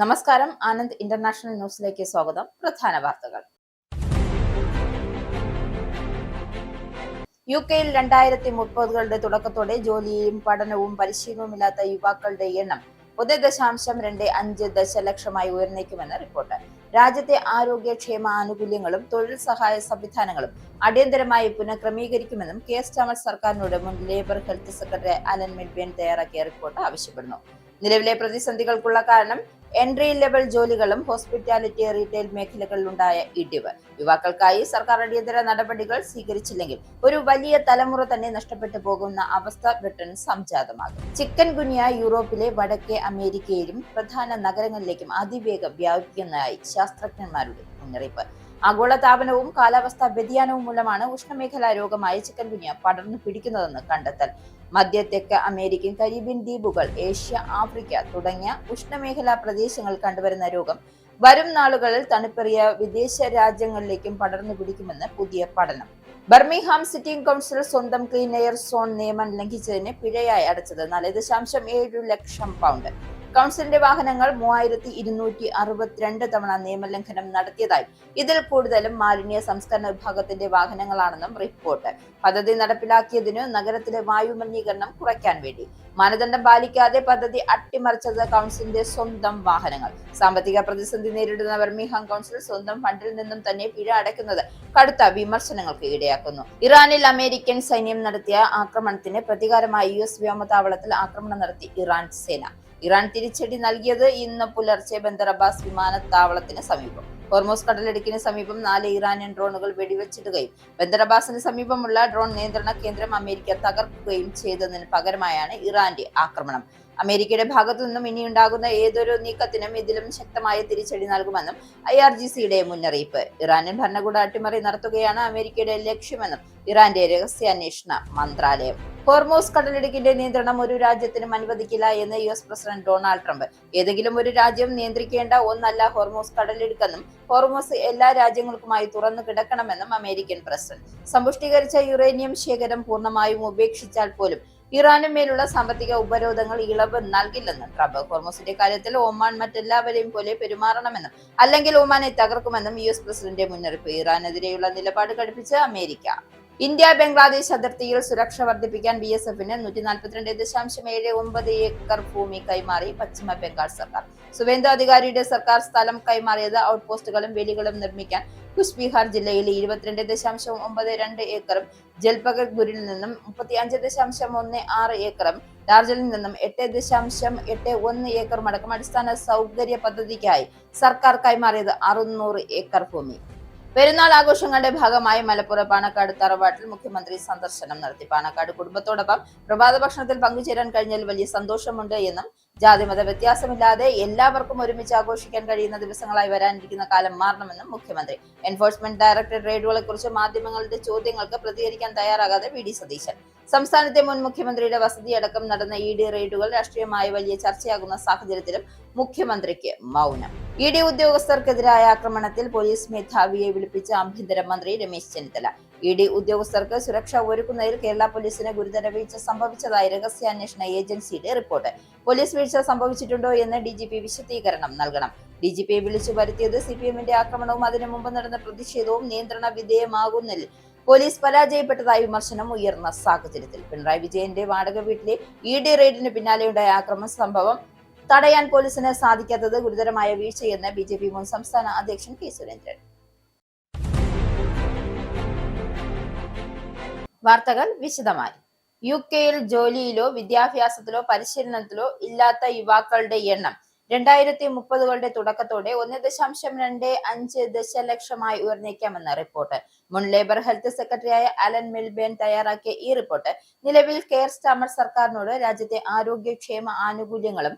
നമസ്കാരം. ആനന്ദ് ഇന്റർനാഷണൽ ന്യൂസിലേക്ക് സ്വാഗതം. പ്രധാന വാർത്തകൾ. യുകെയിൽ 2030കളുടെ തുടക്കത്തോടെ ജോലിയും പഠനവും പരിശീലനവുമില്ലാത്ത യുവാക്കളുടെ എണ്ണം 1.25 ദശലക്ഷമായി ഉയർന്നേക്കുമെന്ന് റിപ്പോർട്ട്. രാജ്യത്തെ ആരോഗ്യക്ഷേമ ആനുകൂല്യങ്ങളും തൊഴിൽ സഹായ സംവിധാനങ്ങളും അടിയന്തരമായി പുനഃക്രമീകരിക്കുമെന്നും കെയർ സ്റ്റാമർ സർക്കാരിനോട് മുൻ ലേബർ ഹെൽത്ത് സെക്രട്ടറി അലൻ മിൽബേൺ തയ്യാറാക്കിയ റിപ്പോർട്ട് ആവശ്യപ്പെടുന്നു. നിലവിലെ പ്രതിസന്ധികൾക്കുള്ള കാരണം എൻട്രി ലെവൽ ജോലികളും ഹോസ്പിറ്റാലിറ്റി, റീറ്റെയിൽ മേഖലകളിലുണ്ടായ ഇടിവ്. യുവാക്കൾക്കായി സർക്കാർ അടിയന്തര നടപടികൾ സ്വീകരിച്ചില്ലെങ്കിൽ ഒരു വലിയ തലമുറ തന്നെ നഷ്ടപ്പെട്ടു പോകുന്ന അവസ്ഥ ബ്രിട്ടൻ സംജാതമാകും. ചിക്കൻ ഗുനിയ യൂറോപ്പിലെ വടക്കേ അമേരിക്കയിലും പ്രധാന നഗരങ്ങളിലേക്കും അതിവേഗം വ്യാപിക്കുന്നതായി ശാസ്ത്രജ്ഞന്മാരുടെ മുന്നറിയിപ്പ്. ആഗോളതാപനവും കാലാവസ്ഥാ വ്യതിയാനവും മൂലമാണ് ഉഷ്ണമേഖലാ രോഗമായ ചിക്കൻ ഗുനിയ പടർന്നു പിടിക്കുന്നതെന്ന് കണ്ടെത്തൽ. മധ്യ തെക്ക് അമേരിക്കൻ, കരീബിയൻ ദ്വീപുകൾ, ഏഷ്യ, ആഫ്രിക്ക തുടങ്ങിയ ഉഷ്ണമേഖലാ പ്രദേശങ്ങളിൽ കണ്ടുവരുന്ന രോഗം വരും നാളുകളിൽ തണുപ്പേറിയ വിദേശ രാജ്യങ്ങളിലേക്കും പടർന്നു പിടിക്കുമെന്ന് പുതിയ പഠനം. ബർമിംഗ്ഹാം സിറ്റി കൗൺസിൽ സ്വന്തം ക്ലീൻ എയർ സോൺ നിയമം ലംഘിച്ചതിന് പിഴയായി അടച്ചത് 4.7 ലക്ഷം പൗണ്ട്. കൗൺസിലിന്റെ വാഹനങ്ങൾ 3262 തവണ നിയമലംഘനം നടത്തിയതായും ഇതിൽ കൂടുതലും മാലിന്യ സംസ്കരണ വിഭാഗത്തിന്റെ വാഹനങ്ങളാണെന്നും റിപ്പോർട്ട്. പദ്ധതി നടപ്പിലാക്കിയതിനു നഗരത്തിലെ വായുമലിനീകരണം കുറയ്ക്കാൻ വേണ്ടി. മാനദണ്ഡം പാലിക്കാതെ പദ്ധതി അട്ടിമറിച്ചത് കൗൺസിലിന്റെ സ്വന്തം വാഹനങ്ങൾ. സാമ്പത്തിക പ്രതിസന്ധി നേരിടുന്ന ബർമിംഗ്ഹാം കൗൺസിൽ സ്വന്തം ഫണ്ടിൽ നിന്നും തന്നെ പിഴ അടയ്ക്കുന്നത് കടുത്ത വിമർശനങ്ങൾക്ക് ഇടയാക്കുന്നു. ഇറാനിൽ അമേരിക്കൻ സൈന്യം നടത്തിയ ആക്രമണത്തിന് പ്രതികാരമായി US വ്യോമതാവളത്തിൽ ആക്രമണം നടത്തി ഇറാൻ സേന. ഇറാൻ തിരിച്ചടി നൽകിയത് ഇന്ന് പുലർച്ചെ ബന്ദർ അബ്ബാസ് വിമാനത്താവളത്തിന് സമീപം. ഹോർമോസ് കടലിടുക്കിന് സമീപം 4 ഇറാനിയൻ ഡ്രോണുകൾ വെടിവെച്ചിടുകയും ബന്ദർ അബ്ബാസിന് സമീപമുള്ള ഡ്രോൺ നിയന്ത്രണ കേന്ദ്രം അമേരിക്ക തകർക്കുകയും ചെയ്തതിന് പകരമായാണ് ഇറാന്റെ ആക്രമണം. അമേരിക്കയുടെ ഭാഗത്തു നിന്നും ഇനിയുണ്ടാകുന്ന ഏതൊരു നീക്കത്തിനും ഇതിലും ശക്തമായ തിരിച്ചടി നൽകുമെന്നും IRGCയുടെ മുന്നറിയിപ്പ്. ഇറാനിയൻ ഭരണകൂട അട്ടിമറി നടത്തുകയാണ് അമേരിക്കയുടെ ലക്ഷ്യമെന്നും ഇറാന്റെ രഹസ്യാന്വേഷണ മന്ത്രാലയം. ഹോർമോസ് കടലിടുക്കിന്റെ നിയന്ത്രണം ഒരു രാജ്യത്തിനും അനുവദിക്കില്ല എന്ന് US പ്രസിഡന്റ് ഡൊണാൾഡ് ട്രംപ്. ഏതെങ്കിലും ഒരു രാജ്യം നിയന്ത്രിക്കേണ്ട ഒന്നല്ല ഹോർമോസ് കടലിടുക്കെന്നും ഹോർമോസ് എല്ലാ രാജ്യങ്ങൾക്കുമായി തുറന്നു കിടക്കണമെന്നും അമേരിക്കൻ പ്രസിഡന്റ്. സമ്പുഷ്ടീകരിച്ച യുറേനിയം ശേഖരം പൂർണ്ണമായും ഉപേക്ഷിച്ചാൽ പോലും ഇറാനു മേലുള്ള സാമ്പത്തിക ഉപരോധങ്ങൾ ഇളവ് നൽകില്ലെന്നും ട്രംപ്. ഹോർമോസിന്റെ കാര്യത്തിൽ ഒമാൻ മറ്റെല്ലാവരെയും പോലെ പെരുമാറണമെന്നും അല്ലെങ്കിൽ ഒമാനെ തകർക്കുമെന്നും US പ്രസിഡന്റ് മുന്നറിയിപ്പ്. ഇറാനെതിരെയുള്ള നിലപാട് കടുപ്പിച്ച് അമേരിക്ക. ഇന്ത്യ ബംഗ്ലാദേശ് അതിർത്തിയിൽ സുരക്ഷ വർദ്ധിപ്പിക്കാൻ BSFന് 142.79 ഏക്കർ ഭൂമി കൈമാറി പശ്ചിമ ബംഗാൾ സർക്കാർ. സുവേന്ദു അധികാരിയുടെ സർക്കാർ സ്ഥലം കൈമാറിയത് ഔട്ട് പോസ്റ്റുകളും വേലികളും നിർമ്മിക്കാൻ കുച്ച്ബിഹാർ ജില്ലയിൽ 22.92 ഏക്കറും, ജൽപൈഗുരിൽ നിന്നും 35.16 ഏക്കറും, ഡാർജിലിംഗിൽ നിന്നും 8.81 ഏക്കറും അടക്കം അടിസ്ഥാന സൗകര്യ പദ്ധതിക്കായി സർക്കാർ കൈമാറിയത് 600 ഏക്കർ ഭൂമി. പെരുന്നാൾ ആഘോഷങ്ങളുടെ ഭാഗമായി മലപ്പുറം പാണക്കാട് തറവാട്ടിൽ മുഖ്യമന്ത്രി സന്ദർശനം നടത്തി. പാണക്കാട് കുടുംബത്തോടൊപ്പം പ്രഭാത ഭക്ഷണത്തിൽ പങ്കുചേരാൻ കഴിഞ്ഞാൽ വലിയ സന്തോഷമുണ്ട് എന്നും ജാതിമത വ്യത്യാസമില്ലാതെ എല്ലാവർക്കും ഒരുമിച്ച് ആഘോഷിക്കാൻ കഴിയുന്ന ദിവസങ്ങളായി വരാനിരിക്കുന്ന കാലം മാറണമെന്നും മുഖ്യമന്ത്രി. എൻഫോഴ്സ്മെന്റ് ഡയറക്ടറേറ്റ് റെയ്ഡുകളെ കുറിച്ച് മാധ്യമങ്ങളുടെ ചോദ്യങ്ങൾക്ക് പ്രതികരിക്കാൻ തയ്യാറാകാതെ VD സതീശൻ. സംസ്ഥാനത്തെ മുൻ മുഖ്യമന്ത്രിയുടെ വസതിയടക്കം നടന്ന ED റെയ്ഡുകൾ രാഷ്ട്രീയമായി വലിയ ചർച്ചയാകുന്ന സാഹചര്യത്തിലും മുഖ്യമന്ത്രിക്ക് മൗനം. ED ഉദ്യോഗസ്ഥർക്കെതിരായ ആക്രമണത്തിൽ പോലീസ് മേധാവിയെ വിളിപ്പിച്ച ആഭ്യന്തരമന്ത്രി രമേശ് ചെന്നിത്തല. ED ഉദ്യോഗസ്ഥർക്ക് സുരക്ഷ ഒരുക്കുന്നതിൽ കേരള പോലീസിന് ഗുരുതര വീഴ്ച സംഭവിച്ചതായി രഹസ്യാന്വേഷണ ഏജൻസിയുടെ റിപ്പോർട്ട്. പോലീസ് വീഴ്ച സംഭവിച്ചിട്ടുണ്ടോ എന്ന് DGP വിശദീകരണം നൽകണം. DGPയെ വിളിച്ചു വരുത്തിയത് CPMന്റെ ആക്രമണവും അതിനു മുമ്പ് നടന്ന പ്രതിഷേധവും നിയന്ത്രണ വിധേയമാകുന്നതിൽ പോലീസ് പരാജയപ്പെട്ടതായി വിമർശനം ഉയർന്ന സാഹചര്യത്തിൽ പിണറായി വിജയന്റെ വാടക വീട്ടിലെ ED റെയ്ഡിന് പിന്നാലെയുണ്ടായ ആക്രമണ സംഭവം തടയാൻ പോലീസിന് സാധിക്കാത്തത് ഗുരുതരമായ വീഴ്ചയെന്ന് BJP മുൻ സംസ്ഥാന അധ്യക്ഷൻ K സുരേന്ദ്രൻ. വാർത്തകൾ വിശദമായി. യുകെയിൽ ജോലിയിലോ വിദ്യാഭ്യാസത്തിലോ പരിശീലനത്തിലോ ഇല്ലാത്ത യുവാക്കളുടെ എണ്ണം 2030കളുടെ തുടക്കത്തോടെ 1.25 ദശലക്ഷമായി ഉയർന്നേക്കാമെന്ന് റിപ്പോർട്ട്. മുൻ ലേബർ ഹെൽത്ത് സെക്രട്ടറിയായ അലൻ മിൽബേൺ തയ്യാറാക്കിയ ഈ റിപ്പോർട്ട് നിലവിൽ കെയർ സ്റ്റാമർ സർക്കാരിനോട് രാജ്യത്തെ ആരോഗ്യക്ഷേമ ആനുകൂല്യങ്ങളും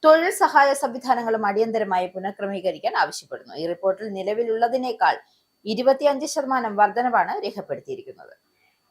തൊഴിൽ സഹായ സംവിധാനങ്ങളും അടിയന്തരമായി പുനഃക്രമീകരിക്കാൻ ആവശ്യപ്പെടുന്നു. ഈ റിപ്പോർട്ടിൽ നിലവിലുള്ളതിനേക്കാൾ 25% വർധനവാണ് രേഖപ്പെടുത്തിയിരിക്കുന്നത്.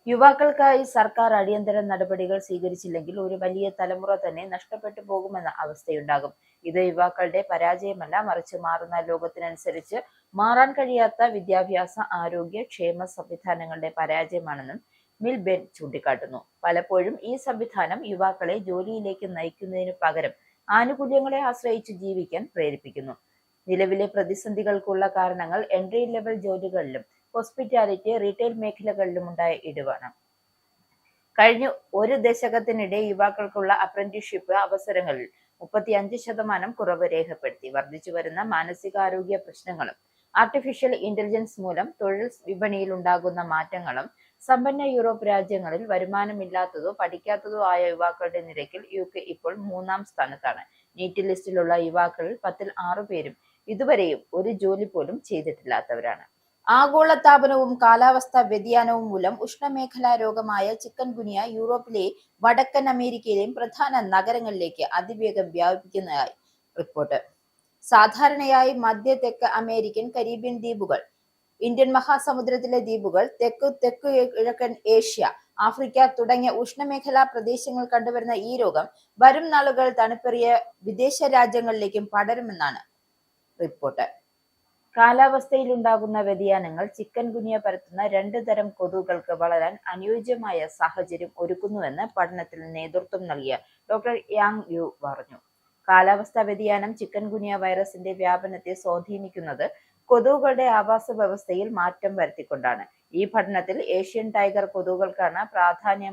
യുവാക്കൾക്കായി സർക്കാർ അടിയന്തര നടപടികൾ സ്വീകരിച്ചില്ലെങ്കിൽ ഒരു വലിയ തലമുറ തന്നെ നഷ്ടപ്പെട്ടു പോകുമെന്ന അവസ്ഥയുണ്ടാകും. ഇത് യുവാക്കളുടെ പരാജയമല്ല, മറിച്ച് മാറുന്ന ലോകത്തിനനുസരിച്ച് മാറാൻ കഴിയാത്ത വിദ്യാഭ്യാസ, ആരോഗ്യ, ക്ഷേമ സംവിധാനങ്ങളുടെ പരാജയമാണെന്നും മിൽബേൺ ചൂണ്ടിക്കാട്ടുന്നു. പലപ്പോഴും ഈ സംവിധാനം യുവാക്കളെ ജോലിയിലേക്ക് നയിക്കുന്നതിനു പകരം ആനുകൂല്യങ്ങളെ ആശ്രയിച്ച് ജീവിക്കാൻ പ്രേരിപ്പിക്കുന്നു. നിലവിലെ പ്രതിസന്ധികൾക്കുള്ള കാരണങ്ങൾ എൻട്രി ലെവൽ ജോലികളിലും ഹോസ്പിറ്റാലിറ്റി, റീറ്റെയിൽ മേഖലകളിലും ഉണ്ടായ ഇടിവാണ്. കഴിഞ്ഞ ഒരു ദശകത്തിനിടെ യുവാക്കൾക്കുള്ള അപ്രന്റീസ്ഷിപ്പ് അവസരങ്ങളിൽ 35% കുറവ് രേഖപ്പെടുത്തി. വർദ്ധിച്ചുവരുന്ന മാനസികാരോഗ്യ പ്രശ്നങ്ങളും ആർട്ടിഫിഷ്യൽ ഇന്റലിജൻസ് മൂലം തൊഴിൽ വിപണിയിൽ ഉണ്ടാകുന്ന മാറ്റങ്ങളും സമ്പന്ന യൂറോപ്പ് രാജ്യങ്ങളിൽ വരുമാനമില്ലാത്തതോ പഠിക്കാത്തതോ ആയ യുവാക്കളുടെ നിരക്കിൽ UK ഇപ്പോൾ 3-ാം സ്ഥാനത്താണ്. നീറ്റ് ലിസ്റ്റിലുള്ള യുവാക്കളിൽ 10-ൽ 6 പേരും ഇതുവരെയും ഒരു ജോലി പോലും ചെയ്തിട്ടില്ലാത്തവരാണ്. ആഗോളതാപനവും കാലാവസ്ഥാ വ്യതിയാനവും മൂലം ഉഷ്ണമേഖലാ രോഗമായ ചിക്കൻ ഗുനിയ യൂറോപ്പിലെ വടക്കൻ അമേരിക്കയിലെയും പ്രധാന നഗരങ്ങളിലേക്ക് അതിവേഗം വ്യാപിക്കുന്നതായി റിപ്പോർട്ട്. സാധാരണയായി മധ്യ തെക്ക് അമേരിക്കൻ, കരീബിയൻ ദ്വീപുകൾ, ഇന്ത്യൻ മഹാസമുദ്രത്തിലെ ദ്വീപുകൾ, തെക്കു കിഴക്കൻ ഏഷ്യ, ആഫ്രിക്ക തുടങ്ങിയ ഉഷ്ണമേഖലാ പ്രദേശങ്ങൾ കണ്ടുവരുന്ന ഈ രോഗം വരും നാളുകൾ തണുപ്പേറിയ വിദേശ രാജ്യങ്ങളിലേക്കും പടരുമെന്നാണ് റിപ്പോർട്ട്. കാലാവസ്ഥയിലുണ്ടാകുന്ന വ്യതിയാനങ്ങൾ ചിക്കൻ ഗുനിയ പരത്തുന്ന 2 തരം കൊതുകുകൾക്ക് വളരാൻ അനുയോജ്യമായ സാഹചര്യം ഒരുക്കുന്നുവെന്ന് പഠനത്തിൽ നേതൃത്വം നൽകിയ ഡോക്ടർ യാങ് യു പറഞ്ഞു. കാലാവസ്ഥാ വ്യതിയാനം ചിക്കൻ ഗുനിയ വൈറസിന്റെ വ്യാപനത്തെ സ്വാധീനിക്കുന്നത് കൊതുകുകളുടെ ആവാസ വ്യവസ്ഥയിൽ മാറ്റം വരുത്തിക്കൊണ്ടാണ്. ഈ പഠനത്തിൽ ഏഷ്യൻ ടൈഗർ കൊതുകുകൾക്കാണ് പ്രധാന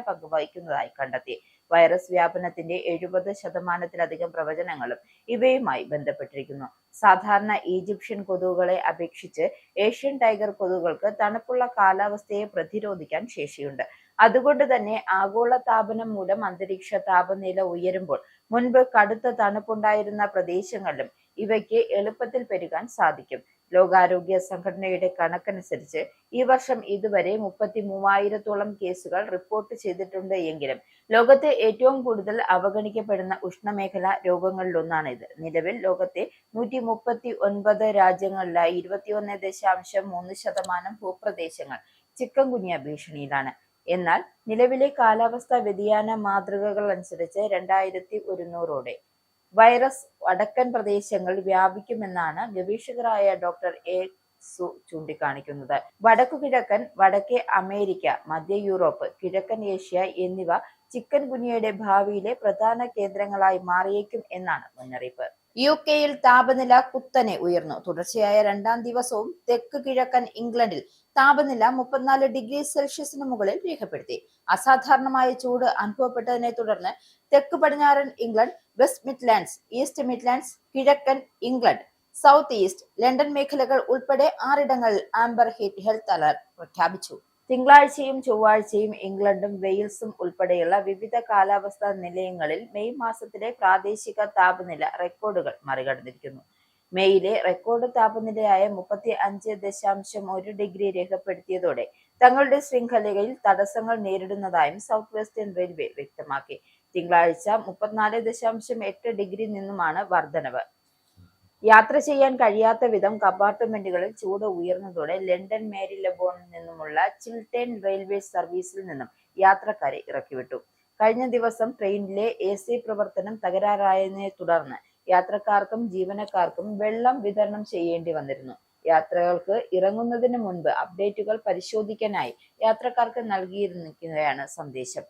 പങ്ക് വഹിക്കുന്നതായി കണ്ടെത്തി. വൈറസ് വ്യാപനത്തിന്റെ 70%-ലധികം പ്രവചനങ്ങളും ഇവയുമായി ബന്ധപ്പെട്ടിരിക്കുന്നു. സാധാരണ ഈജിപ്ഷ്യൻ കൊതുകുകളെ അപേക്ഷിച്ച് ഏഷ്യൻ ടൈഗർ കൊതുകുകൾക്ക് തണുപ്പുള്ള കാലാവസ്ഥയെ പ്രതിരോധിക്കാൻ ശേഷിയുണ്ട്. അതുകൊണ്ട് തന്നെ ആഗോള താപനം മൂലം അന്തരീക്ഷ താപനില ഉയരുമ്പോൾ മുൻപ് കടുത്ത തണുപ്പുണ്ടായിരുന്ന പ്രദേശങ്ങളിലും ഇവയ്ക്ക് എളുപ്പത്തിൽ പെരുകാൻ സാധിക്കും. ലോകാരോഗ്യ സംഘടനയുടെ കണക്കനുസരിച്ച് ഈ വർഷം ഇതുവരെ 33,000-ഓളം കേസുകൾ റിപ്പോർട്ട് ചെയ്തിട്ടുണ്ട് എങ്കിലും ലോകത്തെ ഏറ്റവും കൂടുതൽ അവഗണിക്കപ്പെടുന്ന ഉഷ്ണമേഖലാ രോഗങ്ങളിലൊന്നാണിത്. നിലവിൽ ലോകത്തെ 139 രാജ്യങ്ങളിലായി 21.3% ഭൂപ്രദേശങ്ങൾ ചിക്കൻ ഗുനിയ ഭീഷണിയിലാണ്. എന്നാൽ നിലവിലെ കാലാവസ്ഥാ വ്യതിയാന മാതൃകകൾ അനുസരിച്ച് 2100ഓടെ വൈറസ് വടക്കൻ പ്രദേശങ്ങളിൽ വ്യാപിക്കുമെന്നാണ് ഗവേഷകരായ ഡോക്ടർ എ സു ചൂണ്ടിക്കാണിക്കുന്നത്. വടക്കുകിഴക്കൻ, വടക്കേ അമേരിക്ക, മധ്യ യൂറോപ്പ്, കിഴക്കൻ ഏഷ്യ എന്നിവ ചിക്കൻ ഗുനിയയുടെ ഭാവിയിലെ പ്രധാന കേന്ദ്രങ്ങളായി മാറിയേക്കും എന്നാണ് മുന്നറിയിപ്പ്. UK-യിൽ താപനില കുത്തനെ ഉയർന്നു. തുടർച്ചയായ 2-ാം ദിവസവും തെക്ക് കിഴക്കൻ ഇംഗ്ലണ്ടിൽ താപനില 34 ഡിഗ്രി സെൽഷ്യസിന് മുകളിൽ രേഖപ്പെടുത്തി. അസാധാരണമായ ചൂട് അനുഭവപ്പെട്ടതിനെ തുടർന്ന് തെക്ക് പടിഞ്ഞാറൻ England, west Midlands, east Midlands, കിഴക്കൻ ഇംഗ്ലണ്ട്, സൗത്ത് ഈസ്റ്റ് ലണ്ടൻ മേഖലകൾ ഉൾപ്പെടെ 6 ഇടങ്ങളിൽ ആംബർ ഹെൽത്ത് അലർട്ട് പ്രഖ്യാപിച്ചു. തിങ്കളാഴ്ചയും ചൊവ്വാഴ്ചയും ഇംഗ്ലണ്ടും വെയിൽസും ഉൾപ്പെടെയുള്ള വിവിധ കാലാവസ്ഥാ നിലയങ്ങളിൽ മെയ് മാസത്തിലെ പ്രാദേശിക താപനില റെക്കോർഡുകൾ മറികടന്നിരിക്കുന്നു. മെയ്യിലെ റെക്കോർഡ് താപനിലയായ 35.1 ഡിഗ്രി രേഖപ്പെടുത്തിയതോടെ തങ്ങളുടെ ശൃംഖലയിൽ തടസ്സങ്ങൾ നേരിടുന്നതായും സൗത്ത് വെസ്റ്റേൺ റെയിൽവേ വ്യക്തമാക്കി. തിങ്കളാഴ്ച 34.8 ഡിഗ്രി നിന്നുമാണ് വർധനവ്. യാത്ര ചെയ്യാൻ കഴിയാത്ത വിധം കമ്പാർട്ട്മെന്റുകളിൽ ചൂട് ഉയർന്നതോടെ ലണ്ടൻ മേരിലെബോണിൽ നിന്നുമുള്ള ചിൽട്ടേൺ റെയിൽവേ സർവീസിൽ നിന്നും യാത്രക്കാരെ ഇറക്കിവിട്ടു. കഴിഞ്ഞ ദിവസം ട്രെയിനിലെ AC പ്രവർത്തനം തകരാറായതിനെ തുടർന്ന് യാത്രക്കാർക്കും ജീവനക്കാർക്കും വെള്ളം വിതരണം ചെയ്യേണ്ടി വന്നിരുന്നു. യാത്രകൾക്ക് ഇറങ്ങുന്നതിന് മുൻപ് അപ്ഡേറ്റുകൾ പരിശോധിക്കാനായി യാത്രക്കാർക്ക് നൽകിയിരിക്കുകയാണ് സന്ദേശം.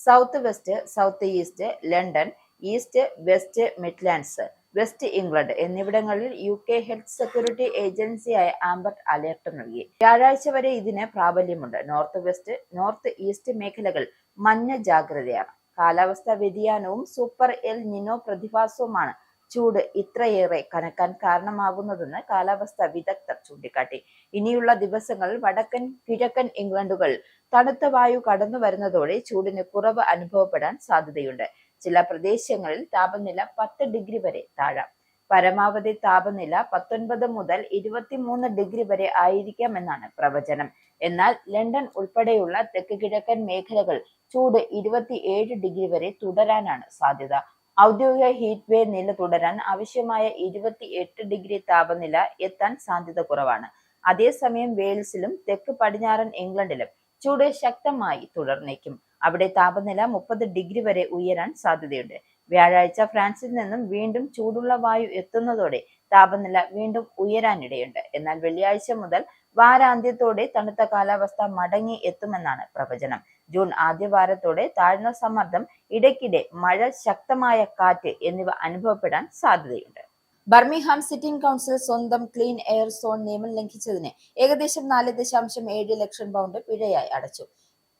South west, south east London, east west Midlands, west England എന്നിവിടങ്ങളിൽ UK ഹെൽത്ത് സെക്യൂരിറ്റി ഏജൻസിയായ ആംബർ അലർട്ട് നൽകി. വ്യാഴാഴ്ച വരെ ഇതിന് പ്രാബല്യമുണ്ട്. നോർത്ത് വെസ്റ്റ്, നോർത്ത് ഈസ്റ്റ് മേഖലകൾ മഞ്ഞ ജാഗ്രതയാണ്. കാലാവസ്ഥാ വ്യതിയാനവും സൂപ്പർ എൽ നിനോ പ്രതിഭാസവുമാണ് ചൂട് ഇത്രയേറെ കനക്കാൻ കാരണമാകുന്നതെന്ന് കാലാവസ്ഥാ വിദഗ്ധർ ചൂണ്ടിക്കാട്ടി. ഇനിയുള്ള ദിവസങ്ങളിൽ വടക്കൻ കിഴക്കൻ ഇംഗ്ലണ്ടുകൾ തണുത്ത വായു കടന്നു വരുന്നതോടെ ചൂടിന് കുറവ് അനുഭവപ്പെടാൻ സാധ്യതയുണ്ട്. ചില പ്രദേശങ്ങളിൽ താപനില 10 ഡിഗ്രി വരെ താഴാം. പരമാവധി താപനില 19 മുതൽ 23 ഡിഗ്രി വരെ ആയിരിക്കാമെന്നാണ് പ്രവചനം. എന്നാൽ ലണ്ടൻ ഉൾപ്പെടെയുള്ള തെക്ക് കിഴക്കൻ മേഖലകൾ ചൂട് 27 ഡിഗ്രി വരെ തുടരാനാണ് സാധ്യത. ഔദ്യോഗിക ഹീറ്റ് വേവ് നില തുടരാൻ ആവശ്യമായ 28 ഡിഗ്രി താപനില എത്താൻ സാധ്യത കുറവാണ്. അതേസമയം വെയിൽസിലും തെക്ക് പടിഞ്ഞാറൻ ഇംഗ്ലണ്ടിലും ചൂട് ശക്തമായി തുടർന്നേക്കും. അവിടെ താപനില 30 ഡിഗ്രി വരെ ഉയരാൻ സാധ്യതയുണ്ട്. വ്യാഴാഴ്ച ഫ്രാൻസിൽ നിന്നും വീണ്ടും ചൂടുള്ള വായു എത്തുന്നതോടെ താപനില വീണ്ടും ഉയരാനിടയുണ്ട്. എന്നാൽ വെള്ളിയാഴ്ച മുതൽ വാരാന്ത്യത്തോടെ തണുത്ത കാലാവസ്ഥ മടങ്ങി എത്തുമെന്നാണ് പ്രവചനം. ജൂൺ ആദ്യവാരത്തോടെ താഴ്ന്ന സമ്മർദ്ദം, ഇടയ്ക്കിടെ മഴ, ശക്തമായ കാറ്റ് എന്നിവ അനുഭവപ്പെടാൻ സാധ്യതയുണ്ട്. ബർമിംഗ്ഹാം സിറ്റിംഗ് കൗൺസിൽ സ്വന്തം ക്ലീൻ എയർ സോൺ നിയമം ലംഘിച്ചതിന് ഏകദേശം 4.7 ലക്ഷം പൗണ്ട് പിഴയായി അടച്ചു.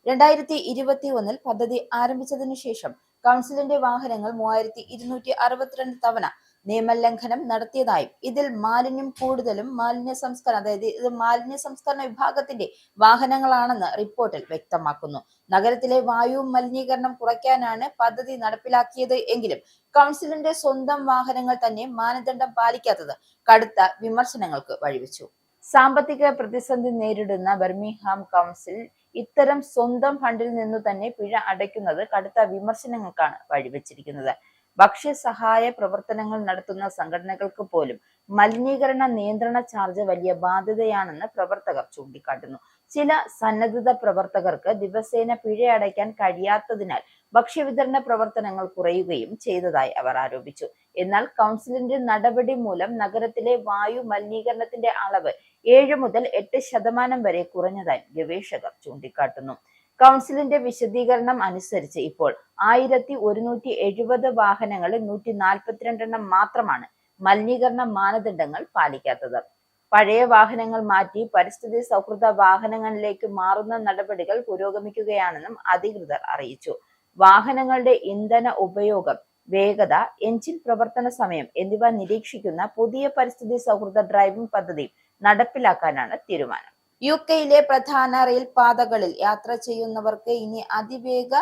2021 പദ്ധതി ആരംഭിച്ചതിനു ശേഷം കൗൺസിലിന്റെ വാഹനങ്ങൾ 3262 തവണ നിയമലംഘനം നടത്തിയതായും ഇതിൽ കൂടുതലും മാലിന്യ സംസ്കരണ വിഭാഗത്തിന്റെ വാഹനങ്ങളാണെന്ന് റിപ്പോർട്ടിൽ വ്യക്തമാക്കുന്നു. നഗരത്തിലെ വായു മലിനീകരണം കുറയ്ക്കാനാണ് പദ്ധതി നടപ്പിലാക്കിയത് എങ്കിലും കൗൺസിലിന്റെ സ്വന്തം വാഹനങ്ങൾ തന്നെ മാനദണ്ഡം പാലിക്കാത്തത് കടുത്ത വിമർശനങ്ങൾക്ക് വഴിവെച്ചു. സാമ്പത്തിക പ്രതിസന്ധി നേരിടുന്ന ബർമിംഗ്ഹാം കൗൺസിൽ ഇത്തരം സ്വന്തം ഫണ്ടിൽ നിന്നു തന്നെ പിഴ അടയ്ക്കുന്നത് കടുത്ത വിമർശനങ്ങൾക്കാണ് വഴിവെച്ചിരിക്കുന്നത്. ഭക്ഷ്യസഹായ പ്രവർത്തനങ്ങൾ നടത്തുന്ന സംഘടനകൾക്ക് പോലും മലിനീകരണ നിയന്ത്രണ ചാർജ് വലിയ ബാധ്യതയാണെന്ന് പ്രവർത്തകർ ചൂണ്ടിക്കാട്ടുന്നു. ചില സന്നദ്ധ പ്രവർത്തകർക്ക് ദിവസേന പിഴ അടയ്ക്കാൻ കഴിയാത്തതിനാൽ ഭക്ഷ്യവിതരണ പ്രവർത്തനങ്ങൾ കുറയുകയും ചെയ്തതായി അവർ ആരോപിച്ചു. എന്നാൽ കൗൺസിലിന്റെ നടപടി മൂലം നഗരത്തിലെ വായു മലിനീകരണത്തിന്റെ അളവ് 7 മുതൽ 8% വരെ കുറഞ്ഞതായി ഗവേഷകർ ചൂണ്ടിക്കാട്ടുന്നു. കൗൺസിലിന്റെ വിശദീകരണം അനുസരിച്ച് ഇപ്പോൾ 1170 വാഹനങ്ങളിൽ 142 മാത്രമാണ് മലിനീകരണ മാനദണ്ഡങ്ങൾ പാലിക്കാത്തത്. പഴയ വാഹനങ്ങൾ മാറ്റി പരിസ്ഥിതി സൗഹൃദ വാഹനങ്ങളിലേക്ക് മാറുന്ന നടപടികൾ പുരോഗമിക്കുകയാണെന്നും അധികൃതർ അറിയിച്ചു. വാഹനങ്ങളുടെ ഇന്ധന ഉപയോഗം, വേഗത, എഞ്ചിൻ പ്രവർത്തന സമയം എന്നിവ നിരീക്ഷിക്കുന്ന പുതിയ പരിസ്ഥിതി സൗഹൃദ ഡ്രൈവിംഗ് പദ്ധതി നടപ്പിലാക്കാനാണ് തീരുമാനം. യുകെയിലെ പ്രധാന റെയിൽ പാതകളിൽ യാത്ര ചെയ്യുന്നവർക്ക് ഇനി അതിവേഗ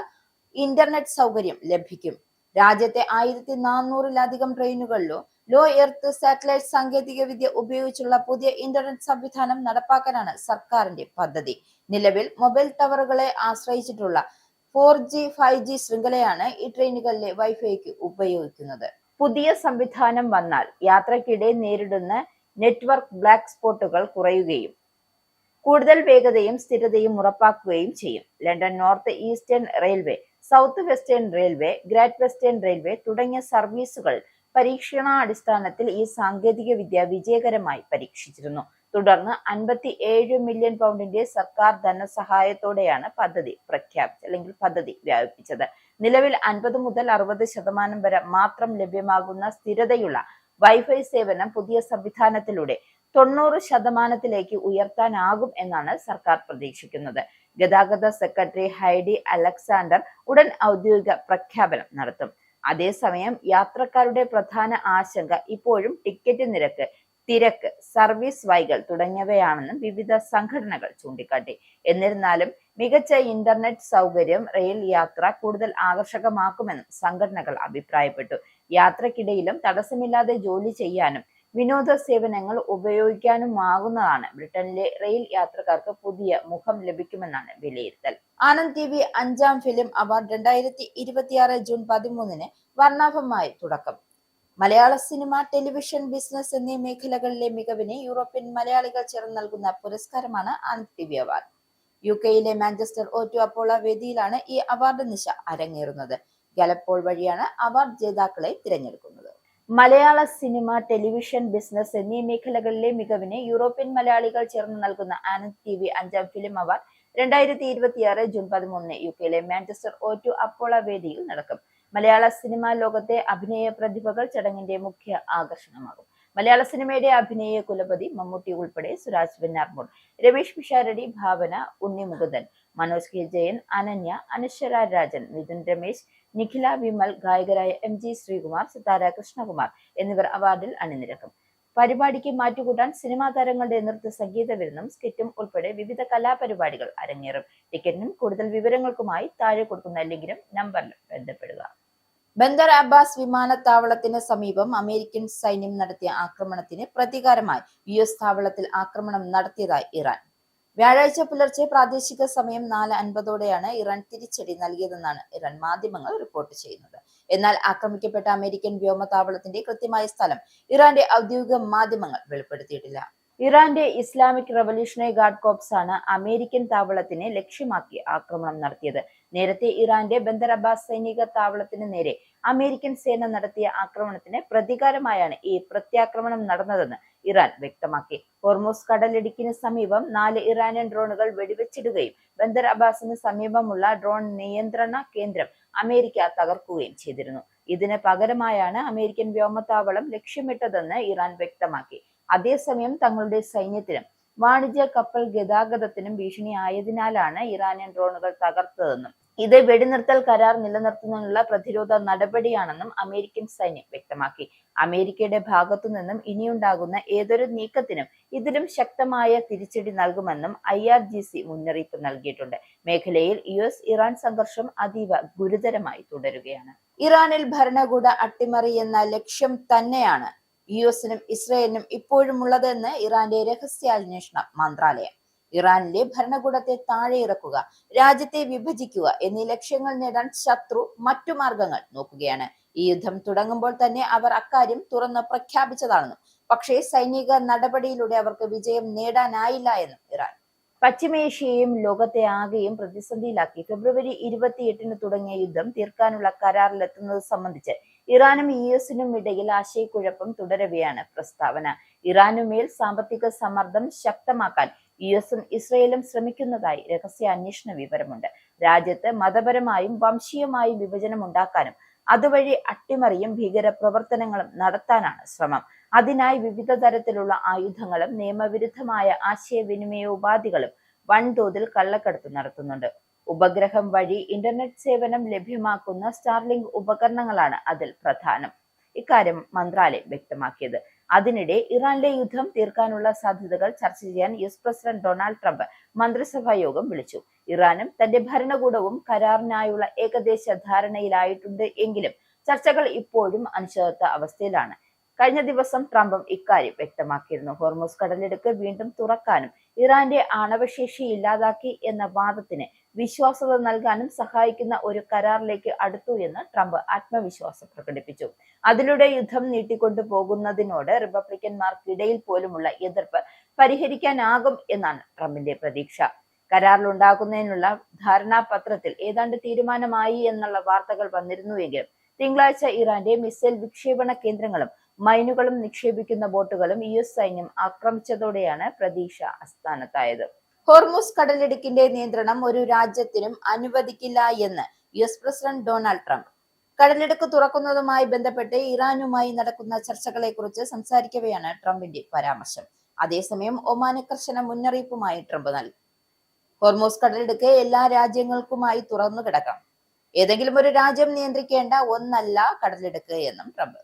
ഇന്റർനെറ്റ് സൗകര്യം ലഭിക്കും. രാജ്യത്തെ 1400-ലധികം ട്രെയിനുകളിലോ ലോ എർത്ത് സാറ്റലൈറ്റ് സാങ്കേതിക വിദ്യ ഉപയോഗിച്ചുള്ള പുതിയ ഇന്റർനെറ്റ് സംവിധാനം നടപ്പാക്കാനാണ് സർക്കാരിന്റെ പദ്ധതി. നിലവിൽ മൊബൈൽ ടവറുകളെ ആശ്രയിച്ചിട്ടുള്ള 4G, 5G ശൃംഖലയാണ് ഈ ട്രെയിനുകളിലെ വൈഫൈക്ക് ഉപയോഗിക്കുന്നത്. പുതിയ സംവിധാനം വന്നാൽ യാത്രക്കിടെ നേരിടുന്ന നെറ്റ്വർക്ക് ബ്ലാക്ക് സ്പോട്ടുകൾ കുറയുകയും കൂടുതൽ വേഗതയും സ്ഥിരതയും ഉറപ്പാക്കുകയും ചെയ്യും. London north eastern railway, south western railway, great western railway തുടങ്ങിയ സർവീസുകൾ പരീക്ഷണാടിസ്ഥാനത്തിൽ ഈ സാങ്കേതിക വിദ്യ വിജയകരമായി പരീക്ഷിച്ചിരുന്നു. തുടർന്ന് 57 മില്യൺ പൗണ്ടിന്റെ സർക്കാർ ധനസഹായത്തോടെയാണ് പദ്ധതി വ്യാപിപ്പിച്ചത്. നിലവിൽ 50 മുതൽ 60% വരെ മാത്രം ലഭ്യമാകുന്ന സ്ഥിരതയുള്ള വൈഫൈ സേവനം പുതിയ സംവിധാനത്തിലൂടെ 90% ഉയർത്താനാകും എന്നാണ് സർക്കാർ പ്രതീക്ഷിക്കുന്നത്. ഗതാഗത സെക്രട്ടറി ഹൈഡി അലക്സാണ്ടർ ഉടൻ ഔദ്യോഗിക പ്രഖ്യാപനം നടത്തും. അതേസമയം യാത്രക്കാരുടെ പ്രധാന ആശങ്ക ഇപ്പോഴും ടിക്കറ്റ് തിരക്ക്, സർവീസ് വൈകൽ തുടങ്ങിയവയാണെന്നും വിവിധ സംഘടനകൾ ചൂണ്ടിക്കാട്ടി. എന്നിരുന്നാലും മികച്ച ഇന്റർനെറ്റ് സൗകര്യം റെയിൽ യാത്ര കൂടുതൽ ആകർഷകമാക്കുമെന്നും സംഘടനകൾ അഭിപ്രായപ്പെട്ടു. യാത്രക്കിടയിലും തടസ്സമില്ലാതെ ജോലി ചെയ്യാനും വിനോദ സേവനങ്ങൾ ഉപയോഗിക്കാനുമാകുന്നതാണ് ബ്രിട്ടനിലെ റെയിൽ യാത്രക്കാർക്ക് പുതിയ മുഖം ലഭിക്കുമെന്നാണ് വിലയിരുത്തൽ. ആനന്ദ് TV 5ാം ഫിലിം അവാർഡ് 2026 ജൂൺ 13 വർണ്ണാഭമായി തുടക്കം. മലയാള സിനിമ, ടെലിവിഷൻ, ബിസിനസ് എന്നീ മേഖലകളിലെ മികവിന് യൂറോപ്യൻ മലയാളികൾ ചേർന്ന് നൽകുന്ന പുരസ്കാരമാണ് ആനന്ദ് TV അവാർഡ്. യുകെയിലെ മാഞ്ചസ്റ്റർ O2 അപ്പോളോ വേദിയിലാണ് ഈ അവാർഡ് നിശ അരങ്ങേറുന്നത്. ഗാലപ്പ് വഴിയാണ് അവാർഡ് ജേതാക്കളെ തിരഞ്ഞെടുക്കുന്നത്. മലയാള സിനിമ, ടെലിവിഷൻ, ബിസിനസ് എന്നീ മേഖലകളിലെ മികവിന് യൂറോപ്യൻ മലയാളികൾ ചേർന്ന് നൽകുന്ന ആനന്ദ് TV 5ാം ഫിലിം അവാർഡ് 2026 ജൂൺ 13 യുകെയിലെ മാഞ്ചസ്റ്റർ O2 അപ്പോളോ വേദിയിൽ നടക്കും. മലയാള സിനിമാ ലോകത്തെ അഭിനയ പ്രതിഭകൾ ചടങ്ങിന്റെ മുഖ്യ ആകർഷണമാകും. മലയാള സിനിമയുടെ അഭിനയ കുലപതി മമ്മൂട്ടി ഉൾപ്പെടെ സുരാജ് വെഞ്ഞാറമൂട്, രമേശ് പിഷാരടി, ഭാവന, ഉണ്ണി മുകുന്ദൻ, മനോജ് കെ ജയൻ, അനന്യ, അനശ്വര രാജൻ, മിഥുൻ രമേശ്, നിഖില വിമൽ, ഗായകരായ MG ശ്രീകുമാർ, സിതാര കൃഷ്ണകുമാർ എന്നിവർ അവാർഡിൽ അണിനിരക്കും. പരിപാടിക്ക് മാറ്റുകൂട്ടാൻ സിനിമാ താരങ്ങളുടെ നൃത്ത സംഗീത വിരുന്നും സ്കിറ്റും ഉൾപ്പെടെ വിവിധ കലാപരിപാടികൾ അരങ്ങേറും. ടിക്കറ്റിനും കൂടുതൽ വിവരങ്ങൾക്കുമായി താഴെ കൊടുക്കുന്ന ലിങ്കിലും നമ്പറിലും ബന്ധപ്പെടുക. ബന്ദർ അബ്ബാസ് വിമാനത്താവളത്തിന് സമീപം അമേരിക്കൻ സൈന്യം നടത്തിയ ആക്രമണത്തിന് പ്രതികാരമായി US താവളത്തിൽ ആക്രമണം നടത്തിയതായി ഇറാൻ. വ്യാഴാഴ്ച പുലർച്ചെ പ്രാദേശിക സമയം 4:50ഓടെയാണ് ഇറാൻ തിരിച്ചടി നൽകിയതെന്നാണ് ഇറാൻ മാധ്യമങ്ങൾ റിപ്പോർട്ട് ചെയ്യുന്നത്. എന്നാൽ ആക്രമിക്കപ്പെട്ട അമേരിക്കൻ വ്യോമതാവളത്തിന്റെ കൃത്യമായ സ്ഥലം ഇറാന്റെ ഔദ്യോഗിക മാധ്യമങ്ങൾ വെളിപ്പെടുത്തിയിട്ടില്ല. ഇറാന്റെ ഇസ്ലാമിക് റവല്യൂഷണറി ഗാർഡ് കോർപ്സ് ആണ് അമേരിക്കൻ താവളത്തിനെ ലക്ഷ്യമാക്കി ആക്രമണം നടത്തിയത്. നേരത്തെ ഇറാന്റെ ബന്ദർ അബ്ബാസ് സൈനിക താവളത്തിന് നേരെ അമേരിക്കൻ സേന നടത്തിയ ആക്രമണത്തിന് പ്രതികാരമായാണ് ഈ പ്രത്യാക്രമണം നടന്നതെന്ന് ഇറാൻ വ്യക്തമാക്കി. ഹോർമൂസ് കടലിടുക്കിന് സമീപം 4 ഇറാനിയൻ ഡ്രോണുകൾ വെടിവെച്ചിടുകയും ബന്ദർ അബ്ബാസിന് സമീപമുള്ള ഡ്രോൺ നിയന്ത്രണ കേന്ദ്രം അമേരിക്ക തകർക്കുകയും ചെയ്തിരുന്നു. ഇതിന് പകരമായാണ് അമേരിക്കൻ വ്യോമതാവളം ലക്ഷ്യമിട്ടതെന്ന് ഇറാൻ വ്യക്തമാക്കി. അതേസമയം തങ്ങളുടെ സൈന്യത്തിനും വാണിജ്യ കപ്പൽ ഗതാഗതത്തിനും ഭീഷണിയായതിനാലാണ് ഇറാനിയൻ ഡ്രോണുകൾ തകർത്തതെന്നും ഇത് വെടിനിർത്തൽ കരാർ നിലനിർത്തുന്നതിനുള്ള പ്രതിരോധ നടപടിയാണെന്നും അമേരിക്കൻ സൈന്യം വ്യക്തമാക്കി. അമേരിക്കയുടെ ഭാഗത്തു നിന്നും ഇനിയുണ്ടാകുന്ന ഏതൊരു നീക്കത്തിനും ഇതിലും ശക്തമായ തിരിച്ചടി നൽകുമെന്നും IRGC മുന്നറിയിപ്പ് നൽകിയിട്ടുണ്ട്. മേഖലയിൽ US ഇറാൻ സംഘർഷം അതീവ ഗുരുതരമായി തുടരുകയാണ്. ഇറാനിൽ ഭരണകൂട അട്ടിമറി എന്ന ലക്ഷ്യം തന്നെയാണ് US-നും ഇസ്രയേലിനും ഇപ്പോഴും ഉള്ളതെന്ന് ഇറാന്റെ രഹസ്യാന്വേഷണ മന്ത്രാലയം. ഇറാനിലെ ഭരണകൂടത്തെ താഴെ ഇറക്കുക, രാജ്യത്തെ വിഭജിക്കുക എന്നീ ലക്ഷ്യങ്ങൾ നേടാൻ ശത്രു മറ്റു മാർഗങ്ങൾ നോക്കുകയാണ്. ഈ യുദ്ധം തുടങ്ങുമ്പോൾ തന്നെ അവർ അക്കാര്യം തുറന്ന് പ്രഖ്യാപിച്ചതാണെന്നും പക്ഷേ സൈനിക നടപടിയിലൂടെ അവർക്ക് വിജയം നേടാനായില്ല എന്നും ഇറാൻ. പശ്ചിമേഷ്യയെയും ലോകത്തെ ആകെയും പ്രതിസന്ധിയിലാക്കി ഫെബ്രുവരി 28-ന് തുടങ്ങിയ യുദ്ധം തീർക്കാനുള്ള കരാറിലെത്തുന്നത് സംബന്ധിച്ച് ഇറാനും US-നും ഇടയിൽ ആശയക്കുഴപ്പം തുടരവെയാണ് പ്രസ്താവന. ഇറാനുമേൽ സാമ്പത്തിക സമ്മർദ്ദം ശക്തമാക്കാൻ US-ഉം ഇസ്രയേലും ശ്രമിക്കുന്നതായി രഹസ്യാന്വേഷണ വിവരമുണ്ട്. രാജ്യത്ത് മതപരമായും വംശീയമായും വിഭജനം ഉണ്ടാക്കാനും അതുവഴി അട്ടിമറിയും ഭീകര പ്രവർത്തനങ്ങളും നടത്താനാണ് ശ്രമം. അതിനായി വിവിധ തരത്തിലുള്ള ആയുധങ്ങളും നിയമവിരുദ്ധമായ ആശയവിനിമയോപാധികളും വൻതോതിൽ കള്ളക്കടത്ത് നടത്തുന്നുണ്ട്. ഉപഗ്രഹം വഴി ഇന്റർനെറ്റ് സേവനം ലഭ്യമാക്കുന്ന സ്റ്റാർലിങ്ക് ഉപകരണങ്ങളാണ് അതിൽ പ്രധാനം. ഇക്കാര്യം മന്ത്രാലയം വ്യക്തമാക്കിയത്. അതിനിടെ ഇറാനിലെ യുദ്ധം തീർക്കാനുള്ള സാധ്യതകൾ ചർച്ച ചെയ്യാൻ US പ്രസിഡന്റ് ഡൊണാൾഡ് ട്രംപ് മന്ത്രിസഭാ യോഗം വിളിച്ചു. ഇറാനും തന്റെ ഭരണകൂടവും കരാറിനായുള്ള ഏകദേശ ധാരണയിലായിട്ടുണ്ട് എങ്കിലും ചർച്ചകൾ ഇപ്പോഴും അനിശ്ചിതത്വ അവസ്ഥയിലാണ്. കഴിഞ്ഞ ദിവസം ട്രംപും ഇക്കാര്യം വ്യക്തമാക്കിയിരുന്നു. ഹോർമൂസ് കടലിടുക്ക് വീണ്ടും തുറക്കാനും ഇറാന്റെ ആണവശേഷി ഇല്ലാതാക്കി എന്ന വാദത്തിന് വിശ്വാസ്യത നൽകാനും സഹായിക്കുന്ന ഒരു കരാറിലേക്ക് അടുത്തു എന്ന് ട്രംപ് ആത്മവിശ്വാസം പ്രകടിപ്പിച്ചു. അതിലൂടെ യുദ്ധം നീട്ടിക്കൊണ്ടു പോകുന്നതിനോട് റിപ്പബ്ലിക്കന്മാർക്കിടയിൽ പോലുമുള്ള എതിർപ്പ് പരിഹരിക്കാനാകും എന്നാണ് ട്രംപിന്റെ പ്രതീക്ഷ. കരാറിലുണ്ടാകുന്നതിനുള്ള ധാരണാപത്രത്തിൽ ഏതാണ്ട് തീരുമാനമായി എന്നുള്ള വാർത്തകൾ വന്നിരുന്നുവെങ്കിലും തിങ്കളാഴ്ച ഇറാന്റെ മിസൈൽ വിക്ഷേപണ കേന്ദ്രങ്ങളും മൈനുകളും നിക്ഷേപിക്കുന്ന ബോട്ടുകളും US സൈന്യം ആക്രമിച്ചതോടെയാണ് പ്രതീക്ഷ അസ്ഥാനത്തായത്. ഹോർമൂസ് കടലിടുക്കിന്റെ നിയന്ത്രണം ഒരു രാജ്യത്തിനും അനുവദിക്കില്ല എന്ന് US പ്രസിഡന്റ് ഡൊണാൾഡ് ട്രംപ്. കടലിടുക്ക് തുറക്കുന്നതുമായി ബന്ധപ്പെട്ട് ഇറാനുമായി നടക്കുന്ന ചർച്ചകളെക്കുറിച്ച് സംസാരിക്കവെയാണ് ട്രംപിന്റെ പരാമർശം. അതേസമയം ഒമാന് കർശന മുന്നറിയിപ്പുമായി ട്രംപ് നൽകി. ഹോർമൂസ് കടലിടുക്ക് എല്ലാ രാജ്യങ്ങൾക്കുമായി തുറന്നു കിടക്കണം. ഏതെങ്കിലും ഒരു രാജ്യം നിയന്ത്രിക്കേണ്ട ഒന്നല്ല കടലിടുക്ക് എന്നും ട്രംപ്.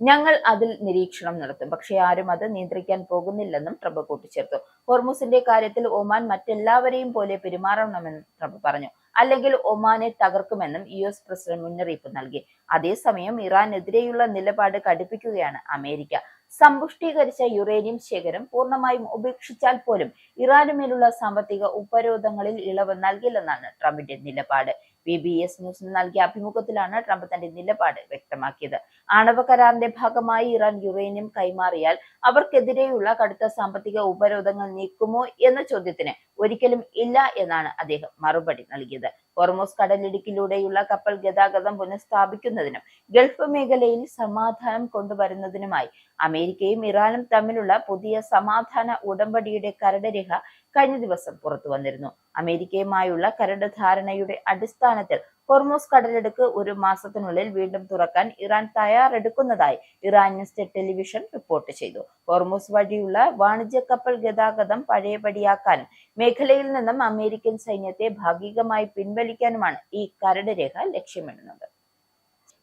ഞങ്ങൾ അതിൽ നിരീക്ഷണം നടത്തും, പക്ഷേ ആരും അത് നിയന്ത്രിക്കാൻ പോകുന്നില്ലെന്നും ട്രംപ് കൂട്ടിച്ചേർത്തു. ഹോർമൂസിന്റെ കാര്യത്തിൽ ഒമാൻ മറ്റെല്ലാവരെയും പോലെ പെരുമാറണമെന്നും ട്രംപ് പറഞ്ഞു. അല്ലെങ്കിൽ ഒമാനെ തകർക്കുമെന്നും US പ്രസിഡന്റ് മുന്നറിയിപ്പ് നൽകി. അതേസമയം ഇറാനെതിരെയുള്ള നിലപാട് കടുപ്പിക്കുകയാണ് അമേരിക്ക. സമ്പുഷ്ടീകരിച്ച യുറേനിയം ശേഖരം പൂർണ്ണമായും ഉപേക്ഷിച്ചാൽ പോലും ഇറാനുമേലുള്ള സാമ്പത്തിക ഉപരോധങ്ങളിൽ ഇളവ് നൽകില്ലെന്നാണ് ട്രംപിന്റെ നിലപാട്. PBS ന്യൂസിന് നൽകിയ അഭിമുഖത്തിലാണ് ട്രംപ് തന്റെ നിലപാട് വ്യക്തമാക്കിയത്. ആണവ കരാറിന്റെ ഭാഗമായി ഇറാൻ യുറേനിയം കൈമാറിയാൽ അവർക്കെതിരെയുള്ള കടുത്ത സാമ്പത്തിക ഉപരോധങ്ങൾ നീക്കുമോ എന്ന ചോദ്യത്തിന് ഒരിക്കലും ഇല്ല എന്നാണ് അദ്ദേഹം മറുപടി നൽകിയത്. ഹോർമൂസ് കടലിടുക്കിലൂടെയുള്ള കപ്പൽ ഗതാഗതം പുനഃസ്ഥാപിക്കുന്നതിനും ഗൾഫ് മേഖലയിൽ സമാധാനം കൊണ്ടുവരുന്നതിനുമായി അമേരിക്കയും ഇറാനും തമ്മിലുള്ള പുതിയ സമാധാന ഉടമ്പടിയുടെ കരട് രേഖ കഴിഞ്ഞ ദിവസം പുറത്തു വന്നിരുന്നു. അമേരിക്കയുമായുള്ള കരട് ധാരണയുടെ അടിസ്ഥാനത്തിൽ ഹോർമൂസ് കടലിടുക്ക് ഒരു മാസത്തിനുള്ളിൽ വീണ്ടും തുറക്കാൻ ഇറാൻ തയ്യാറെടുക്കുന്നതായി ഇറാനിയൻ സ്റ്റേറ്റ് ടെലിവിഷൻ റിപ്പോർട്ട് ചെയ്തു. ഹോർമൂസ് വഴിയുള്ള വാണിജ്യ കപ്പൽ ഗതാഗതം പഴയപടിയാക്കാനും മേഖലയിൽ നിന്നും അമേരിക്കൻ സൈന്യത്തെ ഭാഗികമായി പിൻവലിക്കാനുമാണ് ഈ കരട് രേഖ ലക്ഷ്യമിടുന്നത്.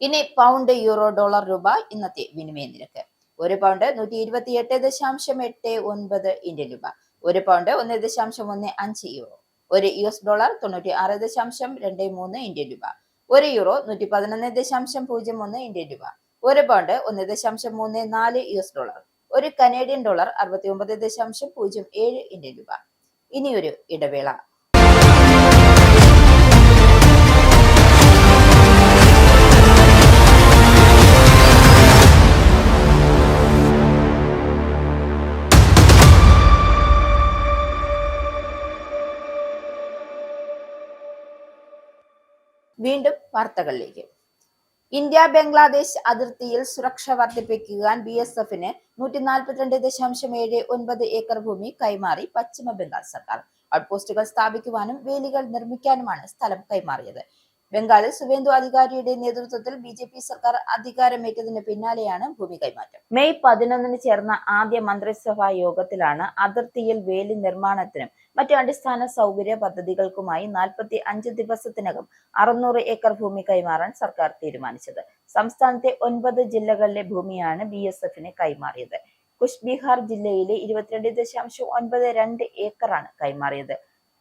ഇനി പൗണ്ട്, യൂറോ, ഡോളർ, രൂപ ഇന്നത്തെ വിനിമയ നിരക്ക്. ഒരു പൗണ്ട് 128.89 ഇന്ത്യൻ രൂപ. ഒരു പൗണ്ട് 1.15 യൂറോ. ഒരു US ഡോളർ 96.23 ഇന്ത്യൻ രൂപ. ഒരു യൂറോ 111.01 ഇന്ത്യൻ രൂപ. ഒരു പൗണ്ട് 1.34 US ഡോളർ. ഒരു കനേഡിയൻ ഡോളർ 69.07 ഇന്ത്യൻ രൂപ. ഇനിയൊരു ഇടവേള. വീണ്ടും വാർത്തകളിലേക്ക്. ഇന്ത്യ ബംഗ്ലാദേശ് അതിർത്തിയിൽ സുരക്ഷ വർദ്ധിപ്പിക്കാൻ BSFന് 142.79 ഏക്കർ ഭൂമി കൈമാറി പശ്ചിമ ബംഗാൾ സർക്കാർ. ഔട്ട്പോസ്റ്റുകൾ സ്ഥാപിക്കുവാനും വേലികൾ നിർമ്മിക്കാനുമാണ് സ്ഥലം കൈമാറിയത്. ബംഗാളിൽ സുവേന്ദു അധികാരിയുടെ നേതൃത്വത്തിൽ BJP സർക്കാർ അധികാരമേറ്റതിന് പിന്നാലെയാണ് ഭൂമി കൈമാറ്റം. മെയ് 11 ചേർന്ന ആദ്യ മന്ത്രിസഭാ യോഗത്തിലാണ് അതിർത്തിയിൽ വേലി നിർമ്മാണത്തിനും മറ്റ് അടിസ്ഥാന സൗകര്യ പദ്ധതികൾക്കുമായി 45 ദിവസത്തിനകം 600 ഏക്കർ ഭൂമി കൈമാറാൻ സർക്കാർ തീരുമാനിച്ചത്. സംസ്ഥാനത്തെ 9 ജില്ലകളിലെ ഭൂമിയാണ് BSFന് കൈമാറിയത്. കുച്ച്ബിഹാർ ജില്ലയിലെ 22.92 ഏക്കറാണ് കൈമാറിയത്.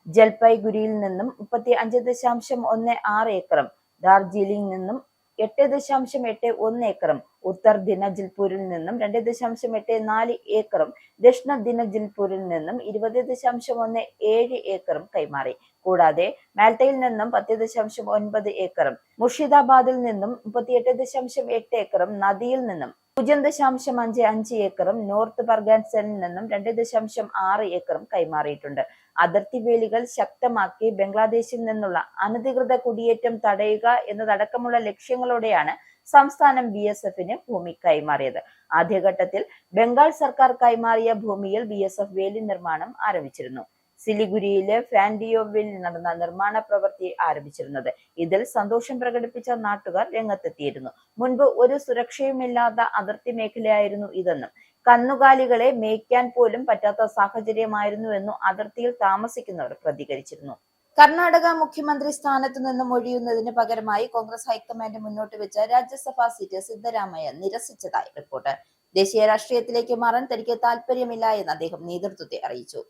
ജൽപൈഗുരിയിൽ നിന്നും 35.16 ഏക്കറും, ഡാർജിലിംഗിൽ നിന്നും 8.81 ഏക്കറും, ഉത്തർ ദിനജ്പൂരിൽ നിന്നും 2.84 ഏക്കറും, ദക്ഷിണ ദിനജ്പൂരിൽ നിന്നും 20.17 ഏക്കറും കൈമാറി. കൂടാതെ മാൽട്ടയിൽ നിന്നും 10.9 ഏക്കറും, മുർഷിദാബാദിൽ നിന്നും 38.8 ഏക്കറും, നദിയിൽ നിന്നും 0.55 ഏക്കറും, നോർത്ത് പർഗാൻസനിൽ നിന്നും 2.6 ഏക്കറും കൈമാറിയിട്ടുണ്ട്. അതിർത്തി വേലികൾ ശക്തമാക്കി ബംഗ്ലാദേശിൽ നിന്നുള്ള അനധികൃത കുടിയേറ്റം തടയുക എന്നതടക്കമുള്ള ലക്ഷ്യങ്ങളോടെയാണ് സംസ്ഥാനം BSFന് ഭൂമി കൈമാറിയത്. ആദ്യഘട്ടത്തിൽ ബംഗാൾ സർക്കാർ കൈമാറിയ ഭൂമിയിൽ BSF വേലി നിർമ്മാണം ആരംഭിച്ചിരുന്നു. സിലിഗുരിയിലെ ഫാൻഡിയോവിൽ നടന്ന നിർമ്മാണ പ്രവൃത്തി ആരംഭിച്ചിരുന്നത്. ഇതിൽ സന്തോഷം പ്രകടിപ്പിച്ച നാട്ടുകാർ രംഗത്തെത്തിയിരുന്നു. മുൻപ് ഒരു സുരക്ഷയുമില്ലാത്ത അതിർത്തി മേഖലയായിരുന്നു ഇതെന്നും കന്നുകാലികളെ മേയ്ക്കാൻ പോലും പറ്റാത്ത സാഹചര്യമായിരുന്നുവെന്നും അതിർത്തിയിൽ താമസിക്കുന്നവർ പ്രതികരിച്ചിരുന്നു. കർണാടക മുഖ്യമന്ത്രി സ്ഥാനത്തു നിന്നും ഒഴിയുന്നതിന് പകരമായി കോൺഗ്രസ് ഹൈക്കമാൻഡ് മുന്നോട്ട് വെച്ച രാജ്യസഭാ സീറ്റ് സിദ്ധരാമയ്യ നിരസിച്ചതായി റിപ്പോർട്ട്. ദേശീയ രാഷ്ട്രീയത്തിലേക്ക് മാറാൻ തനിക്ക് താല്പര്യമില്ല എന്ന് അദ്ദേഹം നേതൃത്വത്തെ അറിയിച്ചു.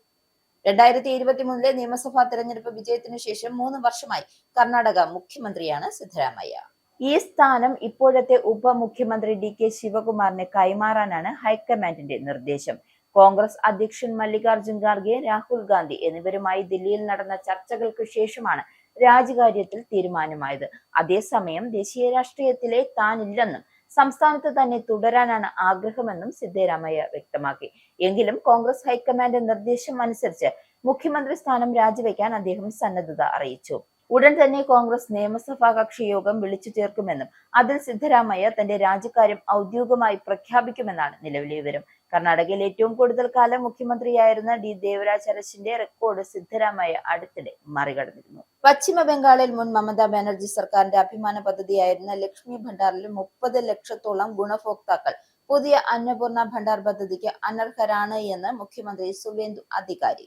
2023 നിയമസഭാ തെരഞ്ഞെടുപ്പ് വിജയത്തിനു ശേഷം 3 വർഷമായി കർണാടക മുഖ്യമന്ത്രിയാണ് സിദ്ധരാമയ്യ. ഈ സ്ഥാനം ഇപ്പോഴത്തെ ഉപമുഖ്യമന്ത്രി DK ശിവകുമാറിന് കൈമാറാനാണ് ഹൈക്കമാൻഡിന്റെ നിർദ്ദേശം. കോൺഗ്രസ് അധ്യക്ഷൻ മല്ലികാർജുൻ ഖാർഗെ, രാഹുൽ ഗാന്ധി എന്നിവരുമായി ദില്ലിയിൽ നടന്ന ചർച്ചകൾക്ക് ശേഷമാണ് രാജിക്കാര്യത്തിൽ തീരുമാനമായത്. അതേസമയം ദേശീയ രാഷ്ട്രീയത്തിലെ താനില്ലെന്നും സംസ്ഥാനത്ത് തന്നെ തുടരാനാണ് ആഗ്രഹമെന്നും സിദ്ധരാമയ്യ വ്യക്തമാക്കി. എങ്കിലും കോൺഗ്രസ് ഹൈക്കമാൻഡ് നിർദ്ദേശം അനുസരിച്ച് മുഖ്യമന്ത്രി സ്ഥാനം രാജിവെക്കാൻ അദ്ദേഹം സന്നദ്ധത അറിയിച്ചു. ഉടൻ തന്നെ കോൺഗ്രസ് നിയമസഭാ കക്ഷി യോഗം വിളിച്ചു ചേർക്കുമെന്നും അതിൽ സിദ്ധരാമയ്യ തന്റെ രാജിക്കാര്യം ഔദ്യോഗികമായി പ്രഖ്യാപിക്കുമെന്നാണ് നിലവിലെ വിവരം. കർണാടകയിൽ ഏറ്റവും കൂടുതൽ കാലം മുഖ്യമന്ത്രിയായിരുന്ന D. ദേവരാജ് അരശിന്റെ റെക്കോർഡ് സിദ്ധരാമയ്യ അടുത്തിടെ മറികടന്നിരുന്നു. പശ്ചിമ ബംഗാളിൽ മുൻ മമതാ ബാനർജി സർക്കാരിന്റെ അഭിമാന പദ്ധതിയായിരുന്ന ലക്ഷ്മി ഭണ്ഡാറിൽ 30 ലക്ഷത്തോളം ഗുണഭോക്താക്കൾ പുതിയ അന്നപൂർണ ഭണ്ഡാർ പദ്ധതിക്ക് അനർഹരാണ് എന്ന് മുഖ്യമന്ത്രി സുവേന്ദു അധികാരി.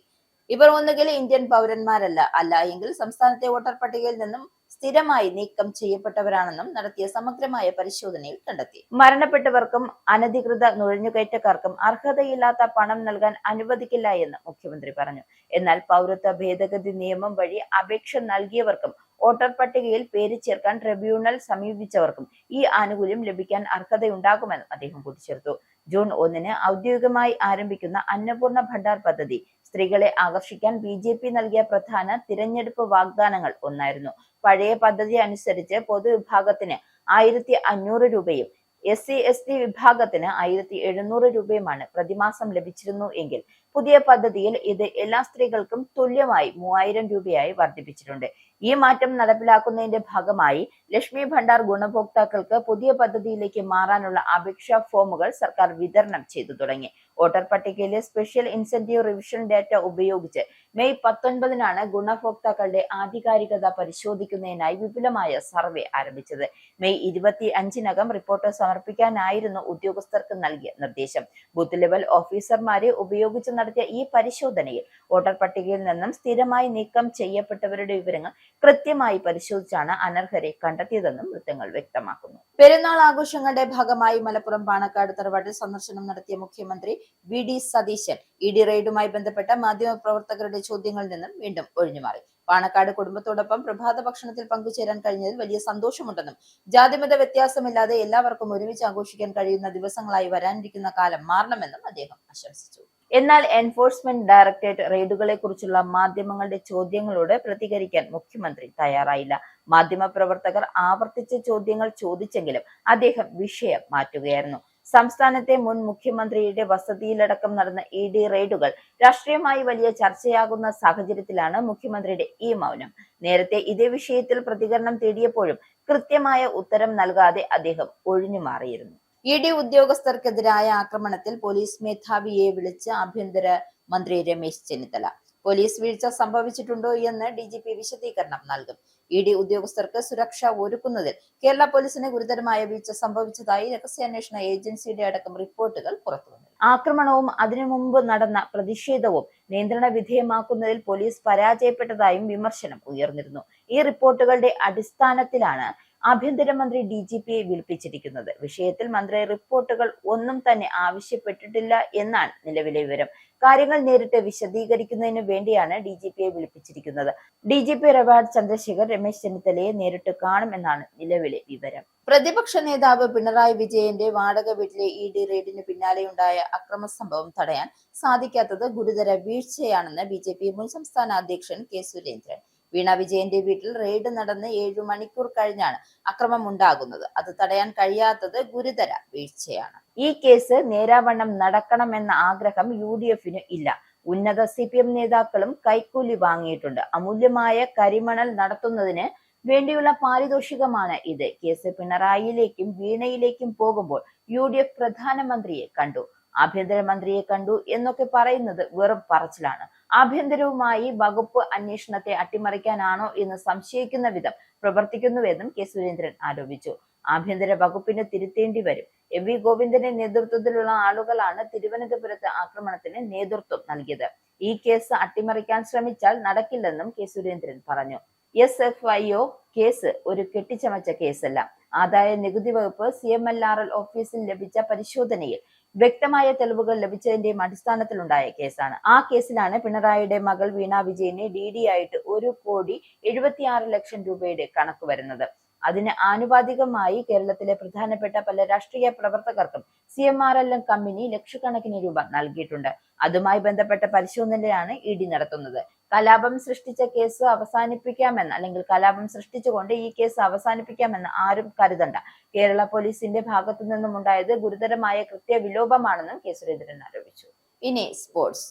ഇവർ ഒന്നുകിൽ ഇന്ത്യൻ പൗരന്മാരല്ല, അല്ല എങ്കിൽ സംസ്ഥാനത്തെ വോട്ടർ പട്ടികയിൽ നിന്നും സ്ഥിരമായി നീക്കം ചെയ്യപ്പെട്ടവരാണെന്നും നടത്തിയ സമഗ്രമായ പരിശോധനയിൽ കണ്ടെത്തി. മരണപ്പെട്ടവർക്കും അനധികൃത നുഴഞ്ഞുകയറ്റക്കാർക്കും അർഹതയില്ലാത്ത പണം നൽകാൻ അനുവദിക്കില്ല എന്ന് മുഖ്യമന്ത്രി പറഞ്ഞു. എന്നാൽ പൗരത്വ ഭേദഗതി നിയമം വഴി അപേക്ഷ നൽകിയവർക്കും വോട്ടർ പട്ടികയിൽ പേര് ചേർക്കാൻ ട്രിബ്യൂണൽ സമീപിച്ചവർക്കും ഈ ആനുകൂല്യം ലഭിക്കാൻ അർഹതയുണ്ടാകുമെന്നും അദ്ദേഹം കൂട്ടിച്ചേർത്തു. ജൂൺ 1 ഔദ്യോഗികമായി ആരംഭിക്കുന്ന അന്നപൂർണ ഭണ്ഡാർ പദ്ധതി സ്ത്രീകളെ ആകർഷിക്കാൻ BJP നൽകിയ പ്രധാന തിരഞ്ഞെടുപ്പ് വാഗ്ദാനങ്ങൾ ഒന്നായിരുന്നു. പഴയ പദ്ധതി അനുസരിച്ച് പൊതുവിഭാഗത്തിന് 1500 രൂപയും SC/ST വിഭാഗത്തിന് 1700 രൂപയുമാണ് പ്രതിമാസം ലഭിച്ചിരുന്നു എങ്കിൽ പുതിയ പദ്ധതിയിൽ ഇത് എല്ലാ സ്ത്രീകൾക്കും തുല്യമായി 3000 രൂപയായി വർദ്ധിപ്പിച്ചിട്ടുണ്ട്. ഈ മാറ്റം നടപ്പിലാക്കുന്നതിന്റെ ഭാഗമായി ലക്ഷ്മി ഭണ്ഡാർ ഗുണഭോക്താക്കൾക്ക് പുതിയ പദ്ധതിയിലേക്ക് മാറാനുള്ള അപേക്ഷാ ഫോമുകൾ സർക്കാർ വിതരണം ചെയ്തു തുടങ്ങി. വോട്ടർ പട്ടികയിലെ സ്പെഷ്യൽ ഇൻസെന്റീവ് റിവിഷൻ ഡാറ്റ ഉപയോഗിച്ച് മെയ് 19 ഗുണഭോക്താക്കളുടെ ആധികാരികത പരിശോധിക്കുന്നതിനായി വിപുലമായ സർവേ ആരംഭിച്ചത്. മെയ് 25 റിപ്പോർട്ട് സമർപ്പിക്കാനായിരുന്നു ഉദ്യോഗസ്ഥർക്ക് നൽകിയ നിർദ്ദേശം. ബൂത്ത് ലെവൽ ഓഫീസർമാരെ ഉപയോഗിച്ച് നടത്തിയ ഈ പരിശോധനയിൽ വോട്ടർ പട്ടികയിൽ നിന്നും സ്ഥിരമായി നീക്കം ചെയ്യപ്പെട്ടവരുടെ വിവരങ്ങൾ കൃത്യമായി പരിശോധിച്ചാണ് അനർഹരെ കണ്ടെത്തിയതെന്നും വൃത്തങ്ങൾ വ്യക്തമാക്കുന്നു. പെരുന്നാൾ ആഘോഷങ്ങളുടെ ഭാഗമായി മലപ്പുറം പാണക്കാട് തറവാട്ടിൽ സന്ദർശനം നടത്തിയ മുഖ്യമന്ത്രി VD സതീശൻ ED റെയ്ഡുമായി ബന്ധപ്പെട്ട മാധ്യമപ്രവർത്തകരുടെ ചോദ്യങ്ങളിൽ നിന്നും വീണ്ടും ഒഴിഞ്ഞുമാറി. പാണക്കാട് കുടുംബത്തോടൊപ്പം പ്രഭാത ഭക്ഷണത്തിൽ പങ്കുചേരാൻ കഴിഞ്ഞതിൽ വലിയ സന്തോഷമുണ്ടെന്നും ജാതിമത വ്യത്യാസമില്ലാതെ എല്ലാവർക്കും ഒരുമിച്ച് ആഘോഷിക്കാൻ കഴിയുന്ന ദിവസങ്ങളായി വരാനിരിക്കുന്ന കാലം മാറണമെന്നും അദ്ദേഹം ആശംസിച്ചു. എന്നാൽ എൻഫോഴ്സ്മെന്റ് ഡയറക്ടറേറ്റ് റെയ്ഡുകളെ കുറിച്ചുള്ള മാധ്യമങ്ങളുടെ ചോദ്യങ്ങളോട് പ്രതികരിക്കാൻ മുഖ്യമന്ത്രി തയ്യാറായില്ല. മാധ്യമപ്രവർത്തകർ ആവർത്തിച്ച് ചോദ്യങ്ങൾ ചോദിച്ചെങ്കിലും അദ്ദേഹം വിഷയം മാറ്റുകയായിരുന്നു. സംസ്ഥാനത്തെ മുൻ മുഖ്യമന്ത്രിയുടെ വസതിയിലടക്കം നടന്ന ED റെയ്ഡുകൾ രാഷ്ട്രീയമായി വലിയ ചർച്ചയാകുന്ന സാഹചര്യത്തിലാണ് മുഖ്യമന്ത്രിയുടെ ഈ മൗനം. നേരത്തെ ഇതേ വിഷയത്തിൽ പ്രതികരണം തേടിയപ്പോഴും കൃത്യമായ ഉത്തരം നൽകാതെ അദ്ദേഹം ഒഴിഞ്ഞുമാറിയിരുന്നു. ED ഉദ്യോഗസ്ഥർക്കെതിരായ ആക്രമണത്തിൽ പോലീസ് മേധാവിയെ വിളിച്ച് ആഭ്യന്തര മന്ത്രി രമേശ് ചെന്നിത്തല. പോലീസ് വീഴ്ച സംഭവിച്ചിട്ടുണ്ടോ എന്ന് DGP വിശദീകരണം നൽകും. ED ഉദ്യോഗസ്ഥർക്ക് സുരക്ഷ ഒരുക്കുന്നതിൽ കേരള പോലീസിന് ഗുരുതരമായ വീഴ്ച സംഭവിച്ചതായി രഹസ്യാന്വേഷണ ഏജൻസിയുടെ അടക്കം റിപ്പോർട്ടുകൾ പുറത്തുവന്നു. ആക്രമണവും അതിനു മുമ്പ് നടന്ന പ്രതിഷേധവും നിയന്ത്രണ വിധേയമാക്കുന്നതിൽ പോലീസ് പരാജയപ്പെട്ടതായും വിമർശനം ഉയർന്നിരുന്നു. ഈ റിപ്പോർട്ടുകളുടെ അടിസ്ഥാനത്തിലാണ് ആഭ്യന്തരമന്ത്രി DGPയെ വിളിപ്പിച്ചിരിക്കുന്നത്. വിഷയത്തിൽ മന്ത്രി റിപ്പോർട്ടുകൾ ഒന്നും തന്നെ ആവശ്യപ്പെട്ടിട്ടില്ല എന്നാണ് നിലവിലെ വിവരം. കാര്യങ്ങൾ നേരിട്ട് വിശദീകരിക്കുന്നതിന് വേണ്ടിയാണ് DGPയെ വിളിപ്പിച്ചിരിക്കുന്നത്. DGP റിവാർഡ് ചന്ദ്രശേഖർ രമേശ് ചെന്നിത്തലയെ നേരിട്ട് കാണുമെന്നാണ് നിലവിലെ വിവരം. പ്രതിപക്ഷ നേതാവ് പിണറായി വിജയന്റെ വാടക വീട്ടിലെ ED റെയ്ഡിന് പിന്നാലെയുണ്ടായ അക്രമ സംഭവം തടയാൻ സാധിക്കാത്തത് ഗുരുതര വീഴ്ചയാണെന്ന് BJP മുൻ സംസ്ഥാന അധ്യക്ഷൻ K സുരേന്ദ്രൻ. വീണ വിജയന്റെ വീട്ടിൽ റെയ്ഡ് നടന്ന് 7 മണിക്കൂർ കഴിഞ്ഞാണ് അക്രമം ഉണ്ടാകുന്നത്. അത് തടയാൻ കഴിയാത്തത് ഗുരുതര വീഴ്ചയാണ്. ഈ കേസ് നേരാവണ്ണം നടക്കണമെന്ന ആഗ്രഹം UDF-ന് ഇല്ല. ഉന്നത CPM നേതാക്കളും കൈക്കൂലി വാങ്ങിയിട്ടുണ്ട്. അമൂല്യമായ കരിമണൽ നടത്തുന്നതിന് വേണ്ടിയുള്ള പാരിതോഷികമാണ് ഇത്. കേസ് പിണറായിയിലേക്കും വീണയിലേക്കും പോകുമ്പോൾ UDF പ്രധാനമന്ത്രിയെ കണ്ടു, ആഭ്യന്തരമന്ത്രിയെ കണ്ടു എന്നൊക്കെ പറയുന്നത് വെറും പറച്ചിലാണ്. ആഭ്യന്തരവുമായി വകുപ്പ് അന്വേഷണത്തെ അട്ടിമറിക്കാനാണോ എന്ന് സംശയിക്കുന്ന വിധം പ്രവർത്തിക്കുന്നുവെന്നും K സുരേന്ദ്രൻ ആരോപിച്ചു. ആഭ്യന്തര വകുപ്പിന് തിരുത്തേണ്ടി വരും. MV ഗോവിന്ദന്റെ നേതൃത്വത്തിലുള്ള ആളുകളാണ് തിരുവനന്തപുരത്ത് ആക്രമണത്തിന് നേതൃത്വം നൽകിയത്. ഈ കേസ് അട്ടിമറിക്കാൻ ശ്രമിച്ചാൽ നടക്കില്ലെന്നും K സുരേന്ദ്രൻ പറഞ്ഞു. SFIO കേസ് ഒരു കെട്ടിച്ചമച്ച കേസല്ല. ആദായ നികുതി വകുപ്പ് CMLRL ഓഫീസിൽ ലഭിച്ച പരിശോധനയിൽ വ്യക്തമായ തെളിവുകൾ ലഭിച്ചതിന്റെയും അടിസ്ഥാനത്തിലുണ്ടായ കേസാണ്. ആ കേസിലാണ് പിണറായിയുടെ മകൾ വീണ വിജയനെ DD ആയിട്ട് 1,76,00,000 രൂപയുടെ കണക്ക് വരുന്നത്. അതിന് ആനുപാതികമായി കേരളത്തിലെ പ്രധാനപ്പെട്ട പല രാഷ്ട്രീയ പ്രവർത്തകർക്കും CMRL കമ്പനി ലക്ഷക്കണക്കിന് രൂപ നൽകിയിട്ടുണ്ട്. അതുമായി ബന്ധപ്പെട്ട പരിശോധനയാണ് ED നടത്തുന്നത്. കലാപം സൃഷ്ടിച്ച കേസ് അവസാനിപ്പിക്കാമെന്ന് അല്ലെങ്കിൽ കലാപം സൃഷ്ടിച്ചുകൊണ്ട് ഈ കേസ് അവസാനിപ്പിക്കാമെന്ന് ആരും കരുതണ്ട. കേരള പോലീസിന്റെ ഭാഗത്തു നിന്നും ഉണ്ടായത് ഗുരുതരമായ കൃത്യവിലോപമാണെന്നും K സുരേന്ദ്രൻ ആരോപിച്ചു. ഇനി സ്പോർട്സ്.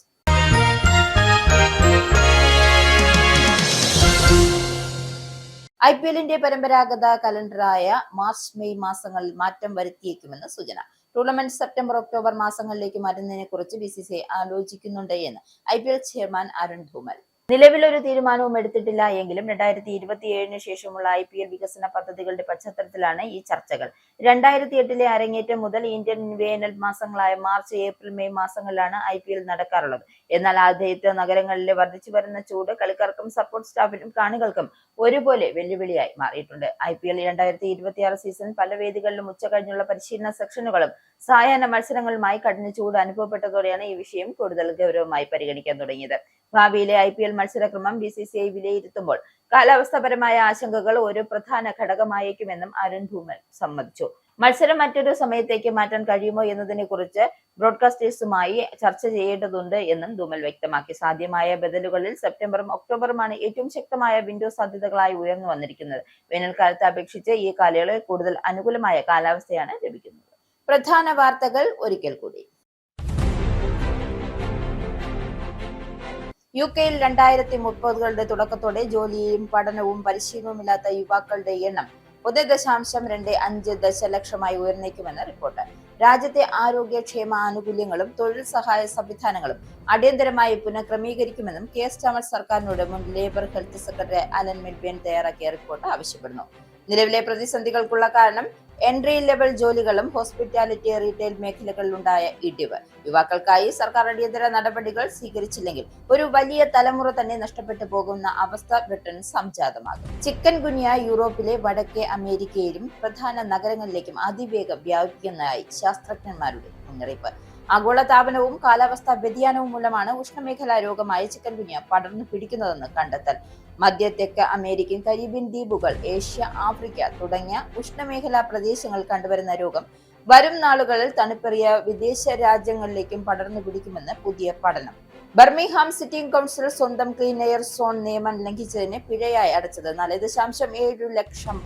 IPL-ന്റെ പരമ്പരാഗത കലണ്ടറായ മാർച്ച്-മെയ് മാസങ്ങളിൽ മാറ്റം വരുത്തിയേക്കുമെന്ന് സൂചന. ടൂർണമെന്റ് സെപ്റ്റംബർ-ഒക്ടോബർ മാസങ്ങളിലേക്ക് മാറ്റുന്നതിനെ കുറിച്ച് BCCI ആലോചിക്കുന്നുണ്ട് എന്ന് IPL ചെയർമാൻ അരുൺ ധൂമൽ. നിലവിലൊരു തീരുമാനവും എടുത്തിട്ടില്ല എങ്കിലും 2027 ശേഷമുള്ള IPL വികസന പദ്ധതികളുടെ പശ്ചാത്തലത്തിലാണ് ഈ ചർച്ചകൾ. 2008 അരങ്ങേറ്റം മുതൽ ഇന്ത്യൻ വേനൽ മാസങ്ങളായ മാർച്ച്, ഏപ്രിൽ, മെയ് മാസങ്ങളിലാണ് IPL നടക്കാറുള്ളത്. എന്നാൽ ആതിഥേയത്വ നഗരങ്ങളിലെ വർദ്ധിച്ചു വരുന്ന ചൂട് കളിക്കാർക്കും സപ്പോർട്ട് സ്റ്റാഫിനും കാണികൾക്കും ഒരുപോലെ വെല്ലുവിളിയായി മാറിയിട്ടുണ്ട്. IPL 2026 സീസൺ പല വേദികളിലും ഉച്ചകഴിഞ്ഞുള്ള പരിശീലന സെക്ഷനുകളും സായാഹ്ന മത്സരങ്ങളുമായി കഠിന ചൂട് അനുഭവപ്പെട്ടതോടെയാണ് ഈ വിഷയം കൂടുതൽ ഗൗരവമായി പരിഗണിക്കാൻ തുടങ്ങിയത്. ഭാവിയിലെ IPL മത്സരക്രമം BCCI വിലയിരുത്തുമ്പോൾ കാലാവസ്ഥാപരമായ ആശങ്കകൾ ഒരു പ്രധാന ഘടകമായേക്കുമെന്നും അരുൺ ധൂമൽ സമ്മതിച്ചു. മത്സരം മറ്റൊരു സമയത്തേക്ക് മാറ്റാൻ കഴിയുമോ എന്നതിനെ കുറിച്ച് ബ്രോഡ്കാസ്റ്റേഴ്സുമായി ചർച്ച ചെയ്യേണ്ടതുണ്ട് എന്നും ധൂമൽ വ്യക്തമാക്കി. സാധ്യമായ ബദലുകളിൽ സെപ്റ്റംബറും ഒക്ടോബറുമാണ് ഏറ്റവും ശക്തമായ വിൻഡോ സാധ്യതകളായി ഉയർന്നു വന്നിരിക്കുന്നത്. വേനൽക്കാലത്തെ അപേക്ഷിച്ച് ഈ കാലയളവിൽ കൂടുതൽ അനുകൂലമായ കാലാവസ്ഥയാണ് ലഭിക്കുന്നത്. പ്രധാന വാർത്തകൾ ഒരിക്കൽ കൂടി. UK-യിൽ 2030-കളുടെ തുടക്കത്തോടെ ജോലിയും പഠനവും പരിശീലനവുമില്ലാത്ത യുവാക്കളുടെ എണ്ണം 1.25 ദശലക്ഷമായി ഉയർന്നേക്കുമെന്ന് റിപ്പോർട്ട്. രാജ്യത്തെ ആരോഗ്യക്ഷേമ ആനുകൂല്യങ്ങളും തൊഴിൽ സഹായ സംവിധാനങ്ങളും അടിയന്തരമായി പുനഃക്രമീകരിക്കുമെന്നും KS സ്റ്റാമർ സർക്കാരിനോട് മുൻ ലേബർ ഹെൽത്ത് സെക്രട്ടറി അലൻ മിഡ്ബേൺ തയ്യാറാക്കിയ റിപ്പോർട്ട് ആവശ്യപ്പെടുന്നു. നിലവിലെ പ്രതിസന്ധികൾക്കുള്ള കാരണം എൻട്രി ലെവൽ ജോലികളും ഹോസ്പിറ്റാലിറ്റി, റീറ്റെയിൽ മേഖലകളിലുണ്ടായ ഇടിവ്. യുവാക്കൾക്കായി സർക്കാർ അടിയന്തര നടപടികൾ സ്വീകരിച്ചില്ലെങ്കിൽ ഒരു വലിയ തലമുറ തന്നെ നഷ്ടപ്പെട്ടു പോകുന്ന അവസ്ഥ ബ്രിട്ടൻ സംജാതമാകും. ചിക്കൻ ഗുനിയ യൂറോപ്പിലെ വടക്കേ അമേരിക്കയിലും പ്രധാന നഗരങ്ങളിലേക്കും അതിവേഗം വ്യാപിക്കുന്നതായി ശാസ്ത്രജ്ഞന്മാരുടെ മുന്നറിയിപ്പ്. ആഗോളതാപനവും കാലാവസ്ഥാ വ്യതിയാനവും മൂലമാണ് ഉഷ്ണമേഖലാ രോഗമായ ചിക്കൻ ഗുനിയ പടർന്നു പിടിക്കുന്നതെന്ന് കണ്ടെത്തൽ. മധ്യ തെക്ക് അമേരിക്കൻ, കരീബിയൻ ദ്വീപുകൾ, ഏഷ്യ, ആഫ്രിക്ക തുടങ്ങിയ ഉഷ്ണമേഖലാ പ്രദേശങ്ങളിൽ കണ്ടുവരുന്ന രോഗം വരും നാളുകളിൽ തണുപ്പേറിയ വിദേശ രാജ്യങ്ങളിലേക്കും പടർന്നു പിടിക്കുമെന്ന് പുതിയ പഠനം. ബർമിംഗ്ഹാം സിറ്റി കൗൺസിൽ സ്വന്തം ക്ലീൻ എയർ സോൺ നിയമം ലംഘിച്ചതിന് പിഴയായി അടച്ചത് £4.7 ലക്ഷം.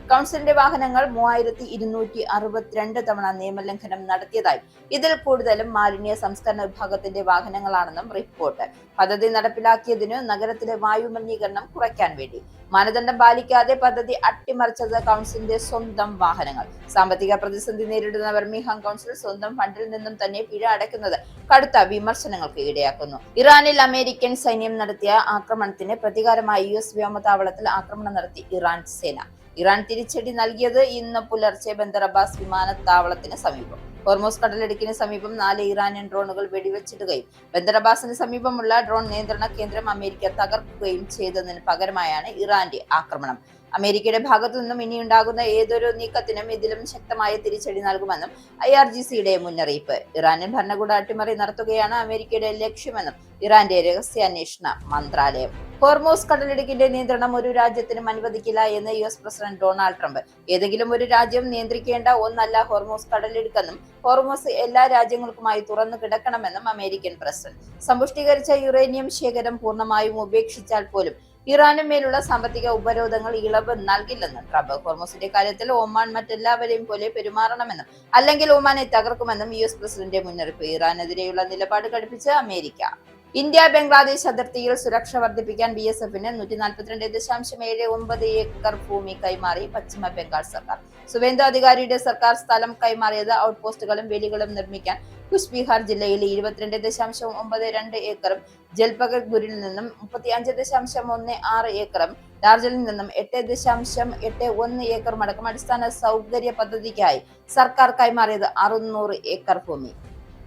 കൗൺസിലിന്റെ വാഹനങ്ങൾ 3262 തവണ നിയമലംഘനം നടത്തിയതായും ഇതിൽ കൂടുതലും മാലിന്യ സംസ്കരണ വിഭാഗത്തിന്റെ വാഹനങ്ങളാണെന്നും റിപ്പോർട്ട്. പദ്ധതി നടപ്പിലാക്കിയതിനു നഗരത്തിലെ വായു മലിനീകരണം കുറയ്ക്കാൻ വേണ്ടി. മാനദണ്ഡം പാലിക്കാതെ പദ്ധതി അട്ടിമറിച്ചത് കൗൺസിലിന്റെ സ്വന്തം വാഹനങ്ങൾ. സാമ്പത്തിക പ്രതിസന്ധി നേരിടുന്ന ബർമിംഗ്ഹാം കൗൺസിൽ സ്വന്തം ഫണ്ടിൽ നിന്നും തന്നെ പിഴ അടയ്ക്കുന്നത് കടുത്ത വിമർശനങ്ങൾക്ക് ഇടയാക്കുന്നു. ഇറാനിൽ അമേരിക്കൻ സൈന്യം നടത്തിയ ആക്രമണത്തിന് പ്രതികാരമായി US വ്യോമതാവളത്തിൽ ആക്രമണം നടത്തി ഇറാൻ സേന. ഇറാൻ തിരിച്ചടി നൽകിയത് ഇന്ന് പുലർച്ചെ ബന്ദർ അബ്ബാസ് വിമാനത്താവളത്തിന് സമീപം. ഹോർമൂസ് കടലിടുക്കിന് സമീപം 4 ഇറാനിയൻ ഡ്രോണുകൾ വെടിവെച്ചിടുകയും ബന്ദർ അബ്ബാസിന് സമീപമുള്ള ഡ്രോൺ നിയന്ത്രണ കേന്ദ്രം അമേരിക്ക തകർക്കുകയും ചെയ്തതിന് പകരമായാണ് ഇറാന്റെ ആക്രമണം. അമേരിക്കയുടെ ഭാഗത്തു നിന്നും ഇനിയുണ്ടാകുന്ന ഏതൊരു നീക്കത്തിനും ഇതിലും ശക്തമായ തിരിച്ചടി നൽകുമെന്നും IRGCയുടെ മുന്നറിയിപ്പ്. ഇറാനിൽ ഭരണകൂട അട്ടിമറി നടത്തുകയാണ് അമേരിക്കയുടെ ലക്ഷ്യമെന്നും ഇറാന്റെ രഹസ്യാന്വേഷണ മന്ത്രാലയം. ഹോർമൂസ് കടലിടുക്കിന്റെ നിയന്ത്രണം ഒരു രാജ്യത്തിനും അനുവദിക്കില്ല എന്ന് US പ്രസിഡന്റ് ഡൊണാൾഡ് ട്രംപ്. ഏതെങ്കിലും ഒരു രാജ്യം നിയന്ത്രിക്കേണ്ട ഒന്നല്ല ഹോർമൂസ് കടലിടുക്കെന്നും ഹോർമൂസ് എല്ലാ രാജ്യങ്ങൾക്കുമായി തുറന്നു കിടക്കണമെന്നും അമേരിക്കൻ പ്രസിഡന്റ്. സമ്പുഷ്ടീകരിച്ച യുറേനിയം ശേഖരം പൂർണ്ണമായും ഉപേക്ഷിച്ചാൽ പോലും ഇറാനു മേലുള്ള സാമ്പത്തിക ഉപരോധങ്ങൾ ഇളവ് നൽകില്ലെന്ന് ട്രംപ്. ഹോർമൂസിന്റെ കാര്യത്തിൽ ഒമാൻ മറ്റെല്ലാവരെയും പോലെ പെരുമാറണമെന്നും അല്ലെങ്കിൽ ഒമാനെ തകർക്കുമെന്നും US പ്രസിഡന്റ് മുന്നറിയിപ്പ്. ഇറാനെതിരെയുള്ള നിലപാട് കടുപ്പിച്ച് അമേരിക്ക. ഇന്ത്യ ബംഗ്ലാദേശ് അതിർത്തിയിൽ സുരക്ഷ വർദ്ധിപ്പിക്കാൻ BSFന് 142.79 ഏക്കർ ഭൂമി കൈമാറി പശ്ചിമ ബംഗാൾ സർക്കാർ. സുവേന്ദു അധികാരിയുടെ സർക്കാർ സ്ഥലം കൈമാറിയത് ഔട്ട് പോസ്റ്റുകളും വേലികളും നിർമ്മിക്കാൻ കുച്ച്ബിഹാർ ജില്ലയിൽ 22.92 ഏക്കറും ജൽപഗുരിൽ നിന്നും 35.16 ഏക്കറും ഡാർജിലിംഗിൽ നിന്നും 8.81 ഏക്കറും അടക്കം അടിസ്ഥാന സൗകര്യ പദ്ധതിക്കായി സർക്കാർ കൈമാറിയത് 600 ഏക്കർ ഭൂമി.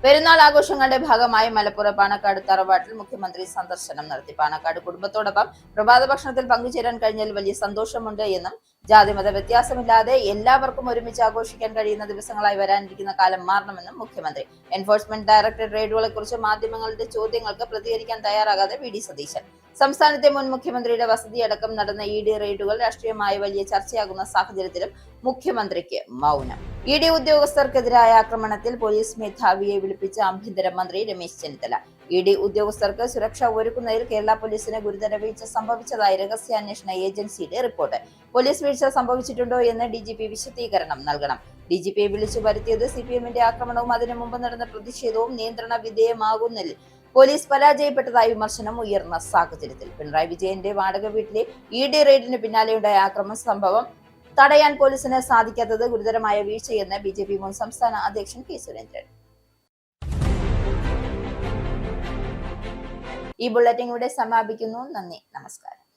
പെരുന്നാൾ ആഘോഷങ്ങളുടെ ഭാഗമായി മലപ്പുറം പാണക്കാട് തറവാട്ടിൽ മുഖ്യമന്ത്രി സന്ദർശനം നടത്തി. പാണക്കാട് കുടുംബത്തോടൊപ്പം പ്രഭാത ഭക്ഷണത്തിൽ പങ്കുചേരാൻ കഴിഞ്ഞാൽ വലിയ സന്തോഷമുണ്ട് എന്നും ജാതിമത വ്യത്യാസമില്ലാതെ എല്ലാവർക്കും ഒരുമിച്ച് ആഘോഷിക്കാൻ കഴിയുന്ന ദിവസങ്ങളായി വരാനിരിക്കുന്ന കാലം മാറണമെന്നും മുഖ്യമന്ത്രി. എൻഫോഴ്സ്മെന്റ് ഡയറക്ടറേറ്റ് റെയ്ഡുകളെ കുറിച്ച് മാധ്യമങ്ങളുടെ ചോദ്യങ്ങൾക്ക് പ്രതികരിക്കാൻ തയ്യാറാകാതെ VD സതീശൻ. സംസ്ഥാനത്തെ മുൻ മുഖ്യമന്ത്രിയുടെ വസതിയടക്കം നടന്ന ED റെയ്ഡുകൾ രാഷ്ട്രീയമായി വലിയ ചർച്ചയാകുന്ന സാഹചര്യത്തിലും മുഖ്യമന്ത്രിക്ക് മൗനം. ED ഉദ്യോഗസ്ഥർക്കെതിരായ ആക്രമണത്തിൽ പോലീസ് മേധാവിയെ വിളിപ്പിച്ച ആഭ്യന്തരമന്ത്രി രമേശ് ചെന്നിത്തല. ED ഉദ്യോഗസ്ഥർക്ക് സുരക്ഷ ഒരുക്കുന്നതിൽ കേരള പോലീസിന് ഗുരുതര വീഴ്ച സംഭവിച്ചതായി രഹസ്യാന്വേഷണ ഏജൻസിയുടെ റിപ്പോർട്ട്. പോലീസ് വീഴ്ച സംഭവിച്ചിട്ടുണ്ടോ എന്ന് DGP വിശദീകരണം നൽകണം. DGPയെ വിളിച്ചു വരുത്തിയത് CPMന്റെ ആക്രമണവും അതിനു മുമ്പ് നടന്ന പ്രതിഷേധവും നിയന്ത്രണ വിധേയമാകുന്നതിൽ പോലീസ് പരാജയപ്പെട്ടതായി വിമർശനം ഉയർന്ന സാഹചര്യത്തിൽ പിണറായി വിജയന്റെ വാടക വീട്ടിലെ ED റെയ്ഡിന് പിന്നാലെയുണ്ടായ ആക്രമണ സംഭവം തടയാൻ പോലീസിന് സാധിക്കാത്തത് ഗുരുതരമായ വീഴ്ചയെന്ന് BJP മുൻ സംസ്ഥാന അധ്യക്ഷൻ K സുരേന്ദ്രൻ. ഈ ബുള്ളറ്റിൻ ഇവിടെ സമാപിക്കുന്നു. നന്ദി, നമസ്കാരം.